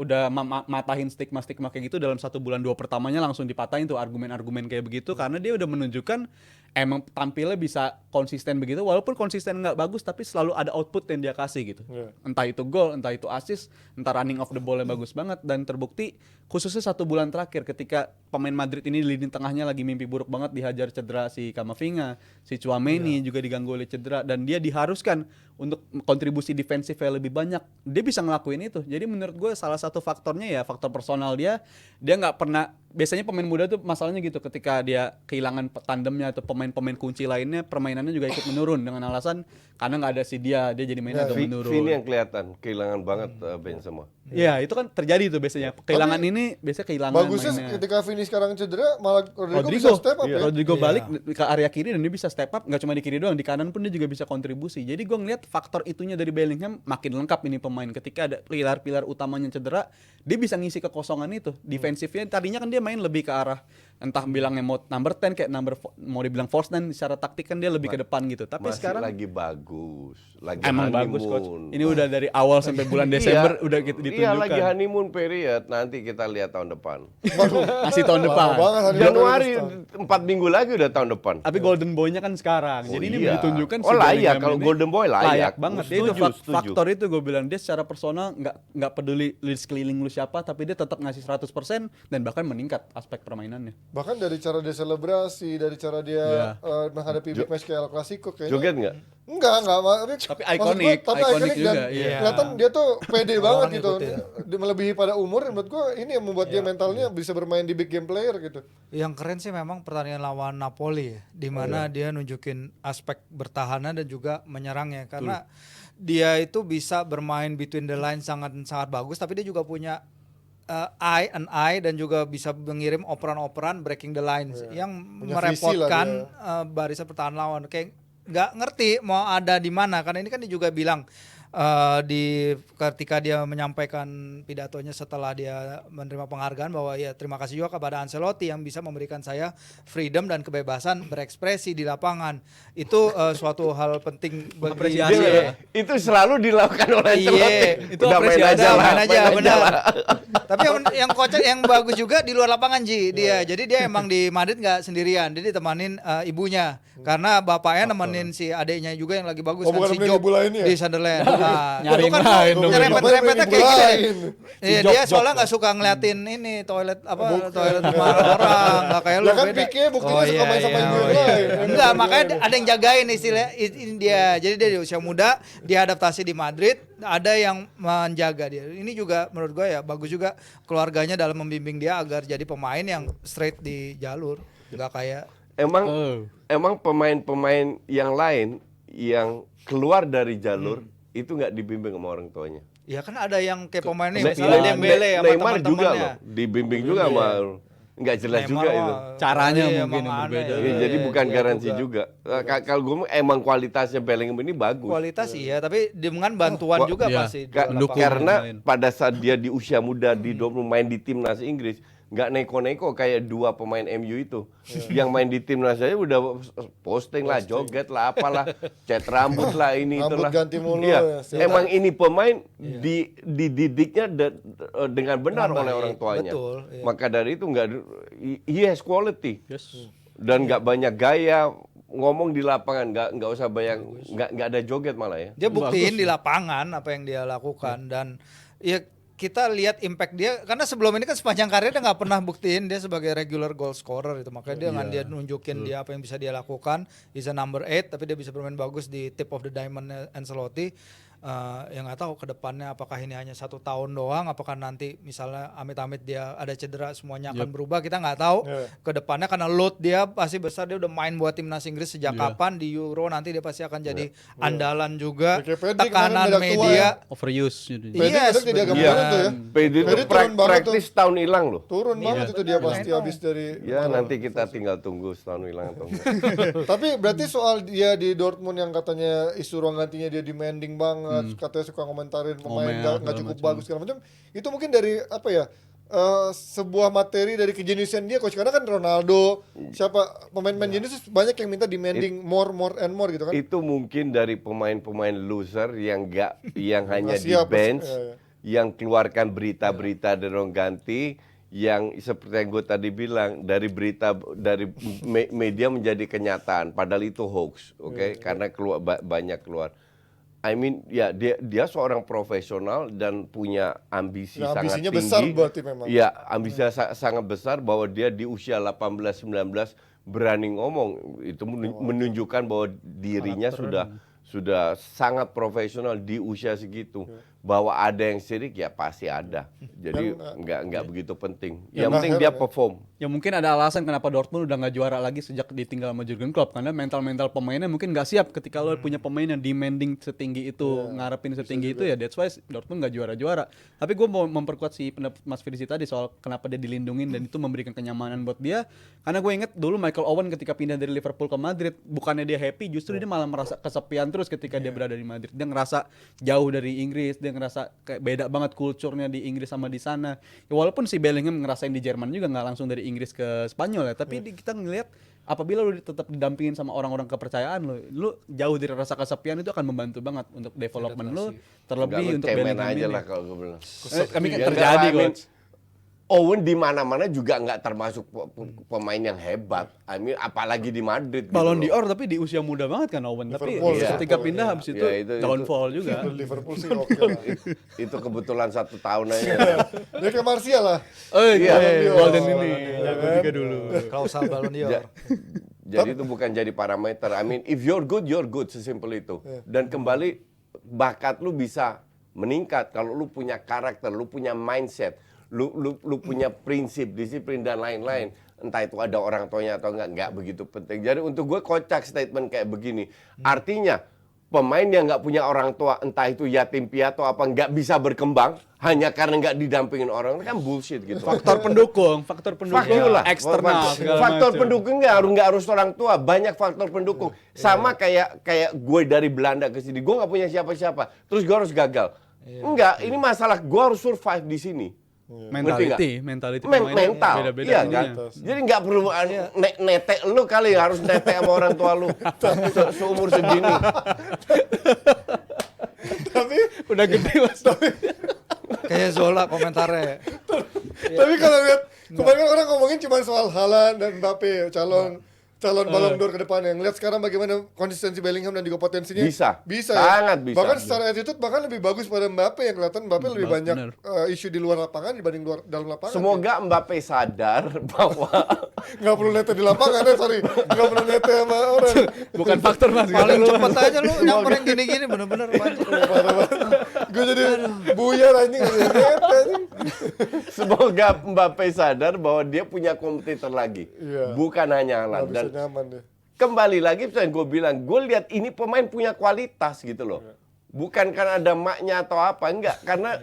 matahin stigma-stigma kayak gitu dalam 1 bulan 2 pertamanya langsung dipatahin tuh argumen-argumen kayak begitu karena dia udah menunjukkan emang tampilnya bisa konsisten begitu walaupun konsisten nggak bagus tapi selalu ada output yang dia kasih gitu. Entah itu gol, entah itu assist, entah running off the ball yang bagus banget dan terbukti khususnya 1 bulan terakhir ketika pemain Madrid ini di lini tengahnya lagi mimpi buruk banget dihajar cedera si Camavinga, si Tchouaméni juga diganggu oleh cedera dan dia diharuskan untuk kontribusi defensifnya lebih banyak. Dia bisa ngelakuin itu. Jadi menurut gue salah satu faktornya ya faktor personal dia nggak pernah biasanya pemain muda tuh masalahnya gitu ketika dia kehilangan tandemnya atau pemain-pemain kunci lainnya permainannya juga ikut menurun dengan alasan karena nggak ada si dia jadi mainnya agak menurun. Vini yang kelihatan kehilangan banget Benzema. Iya, itu kan terjadi tuh biasanya. Kehilangan ini biasanya kehilangan Bagusnya mainnya. ketika Vini sekarang cedera malah Rodrigo bisa step up ya. Rodrigo balik ke area kiri dan dia bisa step up, nggak cuma di kiri doang, di kanan pun dia juga bisa kontribusi. Jadi gue ngeliat faktor itunya dari Bellingham makin lengkap ini pemain. Ketika ada pilar-pilar utamanya cedera, dia bisa ngisi kekosongan itu. Defensifnya tadinya kan dia main lebih ke arah entah bilangnya mau number 10 kayak mau dibilang false 9 secara taktik kan dia lebih ke depan gitu. Tapi Masih sekarang lagi bagus, lagi emang honeymoon. bagus coach. Ini udah dari awal sampai bulan Desember udah gitu ditunjukkan. Iya, lagi honeymoon period. Nanti kita lihat tahun depan. Masih tahun depan. Lama banget hari Januari depan. 4 minggu lagi udah tahun depan. Tapi Golden Boy-nya kan sekarang. Jadi ini iya. ditunjukkan Oh, si layak. Bellingham Kalau ini Golden Boy layak. banget. Dia Setuju, itu setuju. faktor itu gue bilang dia secara personal nggak peduli di sekeliling lu siapa tapi dia tetap ngasih 100% dan bahkan meningkat aspek permainannya. Bahkan dari cara dia selebrasi, dari cara dia menghadapi big match kayak El Clasico kayaknya. Joget nggak? Enggak, Tapi maksud ikonik, gue, tapi ikonik dan juga, iya. kelihatan dia tuh pede banget Orang gitu. ngikutin. Dia melebihi pada umur, menurut gue ini yang membuat dia mentalnya bisa bermain di big game player gitu. Yang keren sih memang pertandingan lawan Napoli ya, di mana dia nunjukin aspek bertahanan dan juga menyerangnya karena dia itu bisa bermain between the line sangat bagus tapi dia juga punya eye dan juga bisa mengirim operan-operan breaking the lines yang Punya visi lah merepotkan dia. barisan pertahanan lawan kayak nggak ngerti mau ada di mana karena ini kan dia juga bilang ketika dia menyampaikan pidatonya setelah dia menerima penghargaan bahwa ya terima kasih juga kepada Ancelotti yang bisa memberikan saya freedom dan kebebasan berekspresi di lapangan itu suatu hal penting bagi Apresiasi dia. ya. Itu selalu dilakukan oleh Ancelotti. Iya, itu Udah main apresiasi. aja lah, main aja main benar. lah. Tapi yang kocak yang bagus juga di luar lapangan Ji dia. Jadi dia emang di Madrid nggak sendirian. Dia ditemanin ibunya karena bapaknya nemenin si adiknya juga yang lagi bagus Oh, kan bukan si nemenin Job ibu lainnya? di Sunderland. Nah, Nyari itu kan lain dong. nyerempet-nyerempetnya Ibu kayak gitu. lain. Iya, Job, dia Job soalnya tuh. nggak suka ngeliatin ini toilet toilet rumah orang, nggak kayak lu Ya kan beda. Pique buktinya suka main sama ibu yang iya. lain. Enggak, makanya ada yang jagain istilah ini dia. Jadi dia di usia muda, dia adaptasi di Madrid, ada yang menjaga dia. Ini juga menurut gue ya bagus juga keluarganya dalam membimbing dia agar jadi pemain yang straight di jalur, nggak kayak Emang pemain-pemain yang lain yang keluar dari jalur itu nggak dibimbing sama orang tuanya. ya kan ada yang kayak pemain nih Ne- misalnya Ne- Dembele sama Neymar juga teman-temannya. loh, dibimbing juga sama nggak jelas Neymar juga mah itu. Caranya iya, mungkin emang yang aneh. berbeda. Iya, jadi bukan Iya garansi juga. Kalau gue emang kualitasnya Bellingham ini bagus. Kualitas iya, tapi dengan bantuan Wah, juga iya. pasti. di Ka- Mendukung lapangan. karena lain. pada saat dia di usia muda di Dortmund main di timnas Inggris nggak neko-neko kayak 2 pemain MU itu yang main di timnas aja udah posting lah, joget lah, apalah, cat rambut lah, ini Rambut itulah. ganti mulu Iya, ya, setiap emang ini pemain dididiknya dengan benar Dengan oleh baik, orang tuanya. betul, iya. Maka dari itu nggak, he has quality Yes. dan nggak banyak gaya ngomong di lapangan, nggak usah nggak ada joget malah ya. Dia buktiin di lapangan apa yang dia lakukan dan ya kita lihat impact dia karena sebelum ini kan sepanjang karir dia nggak pernah buktiin dia sebagai regular goal scorer itu makanya dia nunjukin dia apa yang bisa dia lakukan he's a number 8 tapi dia bisa bermain bagus di tip of the diamond Ancelotti. Yang nggak tahu ke depannya apakah ini hanya 1 tahun doang apakah nanti misalnya amit-amit dia ada cedera semuanya akan berubah kita nggak tahu ke depannya karena load dia pasti besar dia udah main buat timnas Inggris sejak kapan di Euro nanti dia pasti akan jadi andalan juga Kayak Pedri kemarin tekanan bedak tua media ya. Overuse gitu. Pedri Yes, bedak jadi agak betul. menurun tuh ya. PD itu Pedri turun banget praktis tahun hilang loh. Turun banget itu dia pasti habis dari Ya nanti kita tinggal tunggu setahun hilang atau enggak. Tapi berarti soal dia di Dortmund yang katanya isu ruang gantinya dia demanding banget, katanya suka ngomentarin pemain Ngomel, nggak segala cukup macam. bagus segala macam. Itu mungkin dari apa ya? sebuah materi dari kejeniusan dia coach, karena kan Ronaldo, siapa pemain-pemain jenius banyak yang minta demanding more and more gitu kan. Itu mungkin dari pemain-pemain loser yang hanya Nggak di siap, bench, ya. yang keluarkan berita-berita dan orang ganti, yang seperti yang gue tadi bilang, dari berita dari media menjadi kenyataan, padahal itu hoax, oke? Karena banyak keluar. I mean, ya dia seorang profesional dan punya ambisi Ya, sangat ambisinya tinggi. besar berarti memang. Ya, ambisinya sangat besar bahwa dia di usia 18-19 berani ngomong. Itu menunjukkan bahwa dirinya sudah sangat profesional di usia segitu. Bahwa ada yang sirik ya pasti ada. Jadi nggak begitu penting. Yang penting dia perform. Ya mungkin ada alasan kenapa Dortmund udah nggak juara lagi sejak ditinggal sama Jurgen Klopp, karena mental pemainnya mungkin nggak siap ketika lo punya pemain yang demanding setinggi itu, ngarepin setinggi itu, ya that's why Dortmund nggak juara-juara. Tapi gue mau memperkuat si pendapat Mas Firzi tadi soal kenapa dia dilindungin dan itu memberikan kenyamanan buat dia, karena gue inget dulu Michael Owen ketika pindah dari Liverpool ke Madrid, bukannya dia happy, justru dia malah merasa kesepian terus ketika dia berada di Madrid. Dia ngerasa jauh dari Inggris, dia ngerasa kayak beda banget kulturnya di Inggris sama di sana. Ya, walaupun si Bellingham ngerasain di Jerman juga nggak langsung dari Inggris ke Spanyol ya, tapi kita ngelihat apabila lu tetap didampingin sama orang-orang kepercayaan lu jauh dari rasa kesepian, itu akan membantu banget untuk development lu, terlebih untuk cemen Bellingham aja ini. lah kalau gue bilang. Kami kan Ya, terjadi I mean, coach. Owen di mana-mana juga nggak termasuk pemain yang hebat. I mean, apalagi di Madrid. Ballon gitu loh. d'Or tapi di usia muda banget kan Owen, tapi Liverpool, ketika Liverpool, pindah ya. habis itu Ya, itu- downfall juga. Liverpool sih oke lah. Itu kebetulan 1 tahun aja. Dia kayak Martial lah. Oh Iya. iya, Golden ini. Ballon d'Or. Jago juga dulu. Klausal Ballon d'Or. Jadi itu bukan jadi parameter. I mean, if you're good, sesimpel itu. Dan kembali, bakat lu bisa meningkat kalau lu punya karakter, lu punya mindset, lu punya prinsip, disiplin dan lain-lain. Entah itu ada orang tuanya atau enggak begitu penting. Jadi untuk gue kocak statement kayak begini. Artinya pemain yang nggak punya orang tua, entah itu yatim piatu apa, nggak bisa berkembang hanya karena nggak didampingin orang, kan bullshit gitu. Faktor pendukung Fuck you lah. eksternal segala Faktor macam. pendukung nggak harus orang tua, banyak faktor pendukung. Sama kayak gue dari Belanda ke sini, gue nggak punya siapa-siapa, terus gue harus gagal. Enggak, ini masalah gue harus survive di sini. Mentality pemainnya Mental, beda-beda iya ininya. kan? Jadi nggak perlu netek lu kali, harus netek sama orang tua lu seumur segini. Tapi Udah gede Mas. Kayak Zola komentarnya. tapi kalau lihat kemarin kan orang ngomongin cuma soal Haaland dan Mbappe calon Ballon d'Or ke depan, yang lihat sekarang bagaimana konsistensi Bellingham dan juga potensinya Bisa. ya. Sangat bisa. Bahkan secara attitude bahkan lebih bagus pada Mbappe, yang kelihatan Mbappe lebih banyak bener. isu di luar lapangan dibanding dalam lapangan. Semoga Mbappe sadar bahwa Nggak perlu nete di lapangan ya, sorry, nggak perlu nete sama orang. Bukan faktor Mas. Paling cepet aja lu nyamperin gini-gini bener-bener banyak. Gue jadi buyar anjing, nete anjing. semoga Mbappe sadar bahwa dia punya kompetitor lagi. Iya. Bukan hanya Nggak Haaland. bisa Dan nyaman deh. kembali lagi yang gue bilang, gue lihat ini pemain punya kualitas gitu loh. Bukan karena ada maknya atau apa, enggak, karena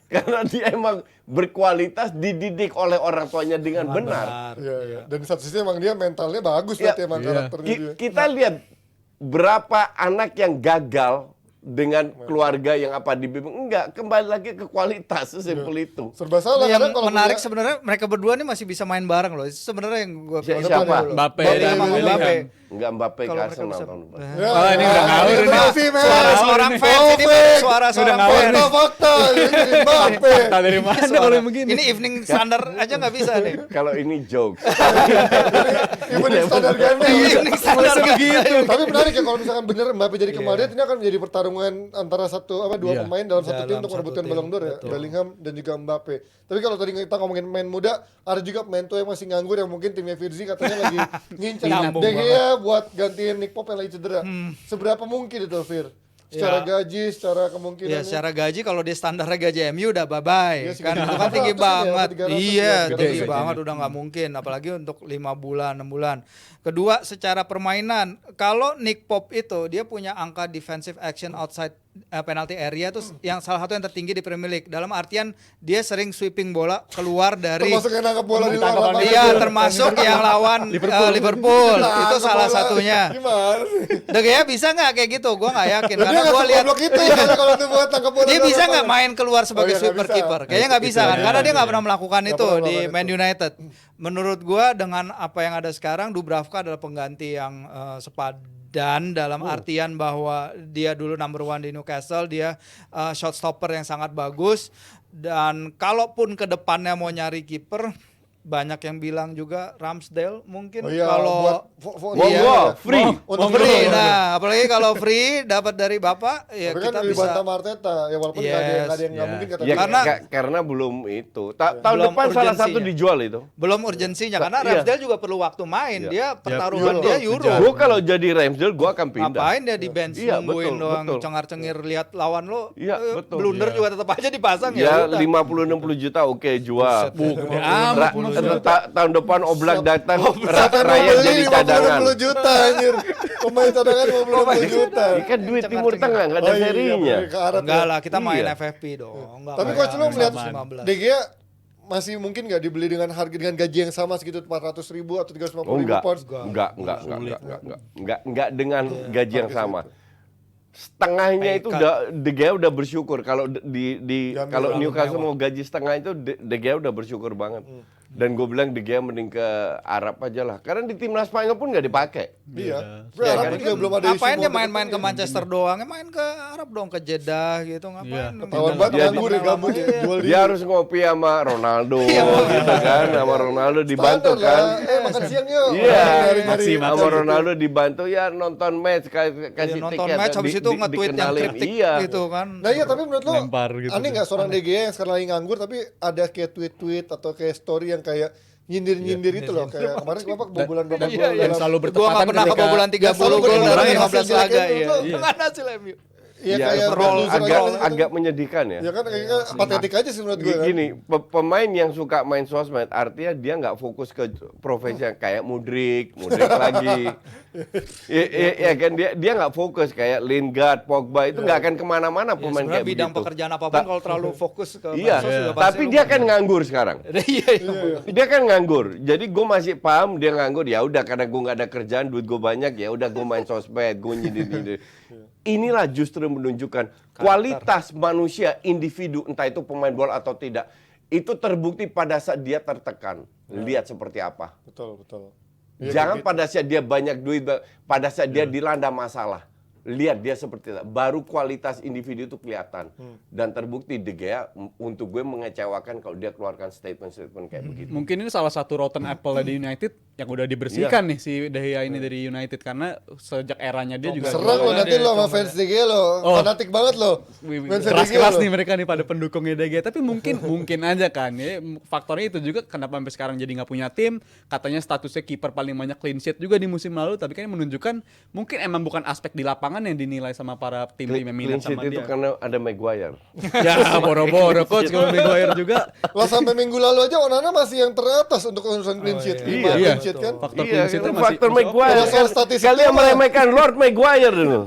karena dia emang berkualitas, dididik oleh orang tuanya dengan benar. Iya, iya. Dan di satu sisi emang dia mentalnya bagus Ya, berarti emang iya. karakternya dia. Kita lihat berapa anak yang gagal dengan keluarga yang apa dibimbing, enggak, kembali lagi ke kualitas, sesimpel itu. Serba salah Yang karena kalau menarik punya- sebenarnya mereka berdua nih masih bisa main bareng loh. Itu sebenarnya yang gue Siapa? Mbappe Mbappe dan sama Bellingham. Mbappe. Enggak Mbappe ke Kalau mereka Arsenal bisa- tahun depan. Ya, Oh, ini udah ngawur ini ini. masih, men. Suara seorang fans ini, suara seorang ngawur fans. nih. Fakta-fakta ini Mbappe. Fakta dari mana kalau yang begini? Ini evening standar aja nggak bisa nih. Kalau ini jokes. Even standar ganda. Evening standar gitu. Tapi menarik ya kalau misalkan bener Mbappe jadi ke Madrid, ini akan menjadi pertarungan antara dua pemain dalam satu tim Dalam untuk satu merebutkan tim, Ballon d'Or ya, betul. Bellingham dan juga Mbappe. Tapi kalau tadi kita ngomongin pemain muda, ada juga pemain tua yang masih nganggur yang mungkin timnya Firzi katanya lagi ngincar Nyambung De Gea buat gantiin Nick Pope yang lagi cedera. Seberapa mungkin itu Fir? Secara gaji, secara kemungkinan. Ya secara gaji kalau dia standarnya gaji MU udah bye-bye. Iya sih, Kan gaji itu kan tinggi 300 ya, banget. 300 Iya, ya, tinggi gajinya. banget udah nggak mungkin apalagi untuk 5 bulan, 6 bulan. Kedua, secara permainan, kalau Nick Pope itu dia punya angka defensive action outside penalti area tuh yang salah satu yang tertinggi di Premier League. Dalam artian dia sering sweeping bola keluar dari Termasuk yang nangkap bola di luar Ditangkap lapangan. iya termasuk yang lawan Liverpool. Itu salah satunya. Gimana sih? De Gea bisa nggak kayak gitu? Gue nggak yakin Dia karena nggak gue lihat segoblok itu kalau itu buat tangkap bola. dia di luar bisa nggak lapangan. main keluar sebagai Oh, iya, sweeper nggak bisa. keeper? Kayaknya nggak bisa kan? Karena dia nggak pernah melakukan Nggak itu pernah di melakukan Man itu. United. Menurut gue dengan apa yang ada sekarang, Dubravka adalah pengganti yang sepadan dalam artian bahwa dia dulu number one di Newcastle, dia shot stopper yang sangat bagus, dan kalaupun ke depannya mau nyari kiper, banyak yang bilang juga Ramsdale mungkin Oh iya, kalau Monggo, free. Untuk free. free. Nah, apalagi kalau free dapat dari Bapak, ya Tapi kita kan bisa. dibantah sama Arteta, ya walaupun nggak ada yang nggak mungkin kata Ya, dia. karena belum itu. Tahun Belum depan salah urgensinya. satu dijual itu. Belum urgensinya karena Iya. Ramsdale juga perlu waktu main. Iya. Dia pertaruhan Euro. dia Euro. Gue kalau jadi Ramsdale, gue akan pindah. Ngapain dia di bench Iya, nungguin betul, doang betul. cengar-cengir lihat lawan lo. Iya, betul. Blunder juga tetap aja dipasang Ya, udah. 50-60 juta oke jual. Buset, Tahun depan Oblak datang, Siapa yang mau Raya beli jadi cadangan. 50 juta anjir. Pemain cadangan 50 juta. Ini kan duit Timur Tengah, nggak ada Oh iya, serinya. ke Arab Enggak ya. lah, kita main Iya. FFP dong. Enggak Tapi main coach lu melihat 15. De Gea masih mungkin nggak dibeli dengan harga dengan gaji yang sama segitu 400.000 atau 350.000 Oh enggak, pounds? enggak dengan gaji yang sama. Setengahnya itu udah De Gea udah bersyukur kalau kalau Newcastle mau gaji setengah itu De Gea udah bersyukur banget. Dan gue bilang De Gea mending ke Arab aja lah. Karena di timnas Spanyol pun nggak dipakai. Iya. Iya, Arab kan? juga belum ada isu Ngapain dia mau main-main ke deketin. Manchester doang? Ya main ke Arab dong, ke Jeddah gitu. Ngapain? Ketahuan banget Dia- nganggur ya, gabut ya, jual Dia harus ngopi sama Ronaldo gitu kan, sama Ronaldo dibantu Standar lah. kan. Makan siang yuk. Iya, Nyari-nyari. sama Ronaldo dibantu ya nonton match Ya, kasih nonton tiket match habis itu nge-tweet yang dikenalin. kritik Iya. gitu kan. Nah iya, tapi menurut lo Lempar gitu. aneh nggak seorang De Gea yang sekarang lagi nganggur tapi ada kayak tweet-tweet atau kayak story yang kayak nyindir-nyindir itu loh, kayak kemarin Bapak kebobolan berapa Iya, gol yang dalam- selalu Gua nggak bertepatan pernah ketika kebobolan 30 selalu gol bertepatan dalam dengan 15 hasil laga jeleknya ya. itu. Dengan hasil MU. Iya Ya, kayak troll loser aja gitu. agak menyedihkan ya. Ya kan kayaknya patetik aja sih menurut gue kan. Gini, pemain yang suka main sosmed artinya dia nggak fokus ke profesi yang kayak Mudrik lagi. Ya kan dia nggak fokus kayak Lingard, Pogba itu nggak akan kemana-mana Ya, pemain sebenarnya kayak bidang begitu. pekerjaan apapun kalau terlalu fokus ke Iya, medsos juga pasti tapi lu dia mau- kan nganggur sekarang. Iya, iya. Dia kan nganggur, jadi gue masih paham dia nganggur. Ya udah karena gue nggak ada kerjaan, duit gue banyak, ya udah gue main sosmed, gue nyindir. Inilah justru menunjukkan kualitas manusia individu, entah itu pemain bola atau tidak, itu terbukti pada saat dia tertekan. Lihat seperti apa. Betul, betul. Jangan pada saat dia banyak duit, pada saat dia dilanda masalah. Lihat dia seperti itu. Baru kualitas individu itu kelihatan. Dan terbukti De Gea untuk gue mengecewakan kalau dia keluarkan statement-statement kayak begitu. Mungkin ini salah satu rotten apple di United yang udah dibersihkan nih si De Gea ini dari United karena sejak eranya dia juga Serang lo nanti lo sama fans De Gea lo, fanatik banget lo. Fans De Gea keras-keras lo. nih mereka nih pada pendukungnya De Gea, tapi mungkin aja kan ya faktornya itu juga kenapa sampai sekarang jadi nggak punya tim, katanya statusnya kiper paling banyak clean sheet juga di musim lalu, tapi kan menunjukkan mungkin emang bukan aspek di lapangan yang dinilai sama para tim yang Clean minat sheet sama itu dia. karena ada Maguire. Ya boro-boro coach kalau Maguire juga. Lah sampai minggu lalu aja Onana masih yang teratas untuk urusan clean sheet. iya. 5 Iya. clean sheet kan. Faktor Iya, clean sheet itu masih faktor Maguire. Kalau soal statistik Kalian mah- meremehkan Lord Maguire dulu.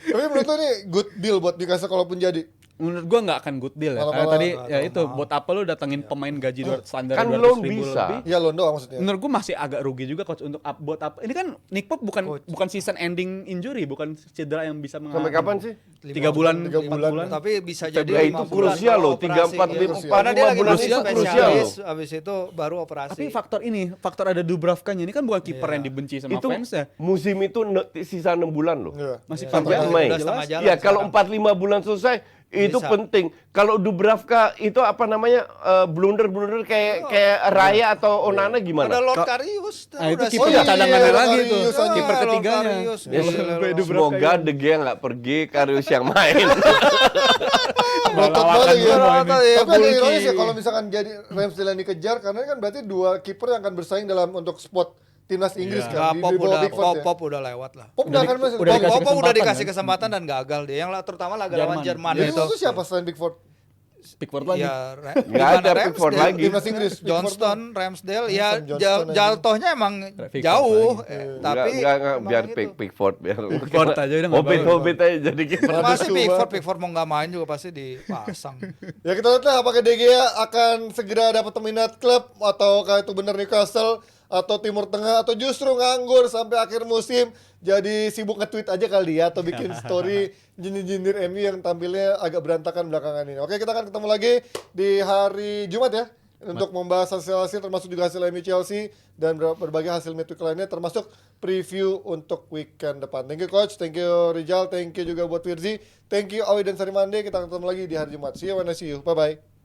Tapi menurut lo ini good deal buat Newcastle kalaupun jadi. menurut gua nggak akan good deal ya. Karena Malah- tadi ya itu buat apa lu datengin pemain gaji standar Kan 200 loan ribu bisa. lebih. Iya loan doang maksudnya. Menurut gua masih agak rugi juga coach untuk buat apa? Ini kan Nick Pope bukan season ending injury, bukan cedera yang bisa Sampai kapan sih? 3 bulan, 3 4 bulan. bulan. Tapi bisa jadi Ya, itu 5 bulan krusial loh, operasi. 3, 4, Iya. 5 Karena dia lagi bulan masih itu krusial spesialis, loh. habis itu baru operasi. Tapi faktor ada Dubravkanya ini kan bukan kiper yang dibenci sama Itu fansnya. musim itu sisa 6 bulan loh. Iya. Masih Sampai panjang, Mei. udah setengah jalan Ya kalau sekarang. 4-5 bulan selesai itu Bisa. penting. Kalau Dubravka itu apa namanya blunder kayak Raya atau Onana Ada gimana? Lord Karius. Nah, itu udah kiper siap. cadangannya iya, lagi Karius tuh. aja. Kiper Lord ketiganya. Karius. Ya, Gila, semoga De Gea nggak pergi, Karius yang main. Berotot Lawakan banget ya. semua ini. Iya, Tapi ada Bulky. ironis ya kalau misalkan jadi Ramsdale yang dikejar karena kan berarti 2 kiper yang akan bersaing dalam untuk spot timnas Inggris Nah, kan. Pop bawah udah Pickford ya. Pop udah lewat lah. Pop nggak akan masuk. udah dikasih Pop udah kesempatan, dikasih kan? kesempatan dan gagal dia. Yang terutama laga lawan Jerman Jerman. Jadi itu. itu siapa selain Pickford? Pickford lagi. Ya, Nggak ada Pickford Ramsdale, lagi. Timnas Inggris, Johnston, Ramsdale, ya Johnston aja. jatuhnya emang Pickford jauh, lagi. tapi Nggak, emang biar gitu. Pickford biar Pickford aja udah nggak bagus. Hobbit aja jadi kiper. Pasti Cuma- Pickford mau nggak main juga pasti dipasang. Ya kita lihat lah apakah De Gea akan segera dapat peminat klub ataukah itu benar Newcastle atau Timur Tengah atau justru nganggur sampai akhir musim jadi sibuk nge-tweet aja kali ya atau bikin story nyindir MU yang tampilnya agak berantakan belakangan ini. Oke, kita akan ketemu lagi di hari Jumat ya untuk membahas hasil-hasil termasuk juga hasil MU Chelsea dan berbagai hasil midweek lainnya termasuk preview untuk weekend depan. Thank you coach, thank you Rizal, thank you juga buat Firzi, thank you Awi dan Sarimande. Kita akan ketemu lagi di hari Jumat. See you when I see you. Bye bye.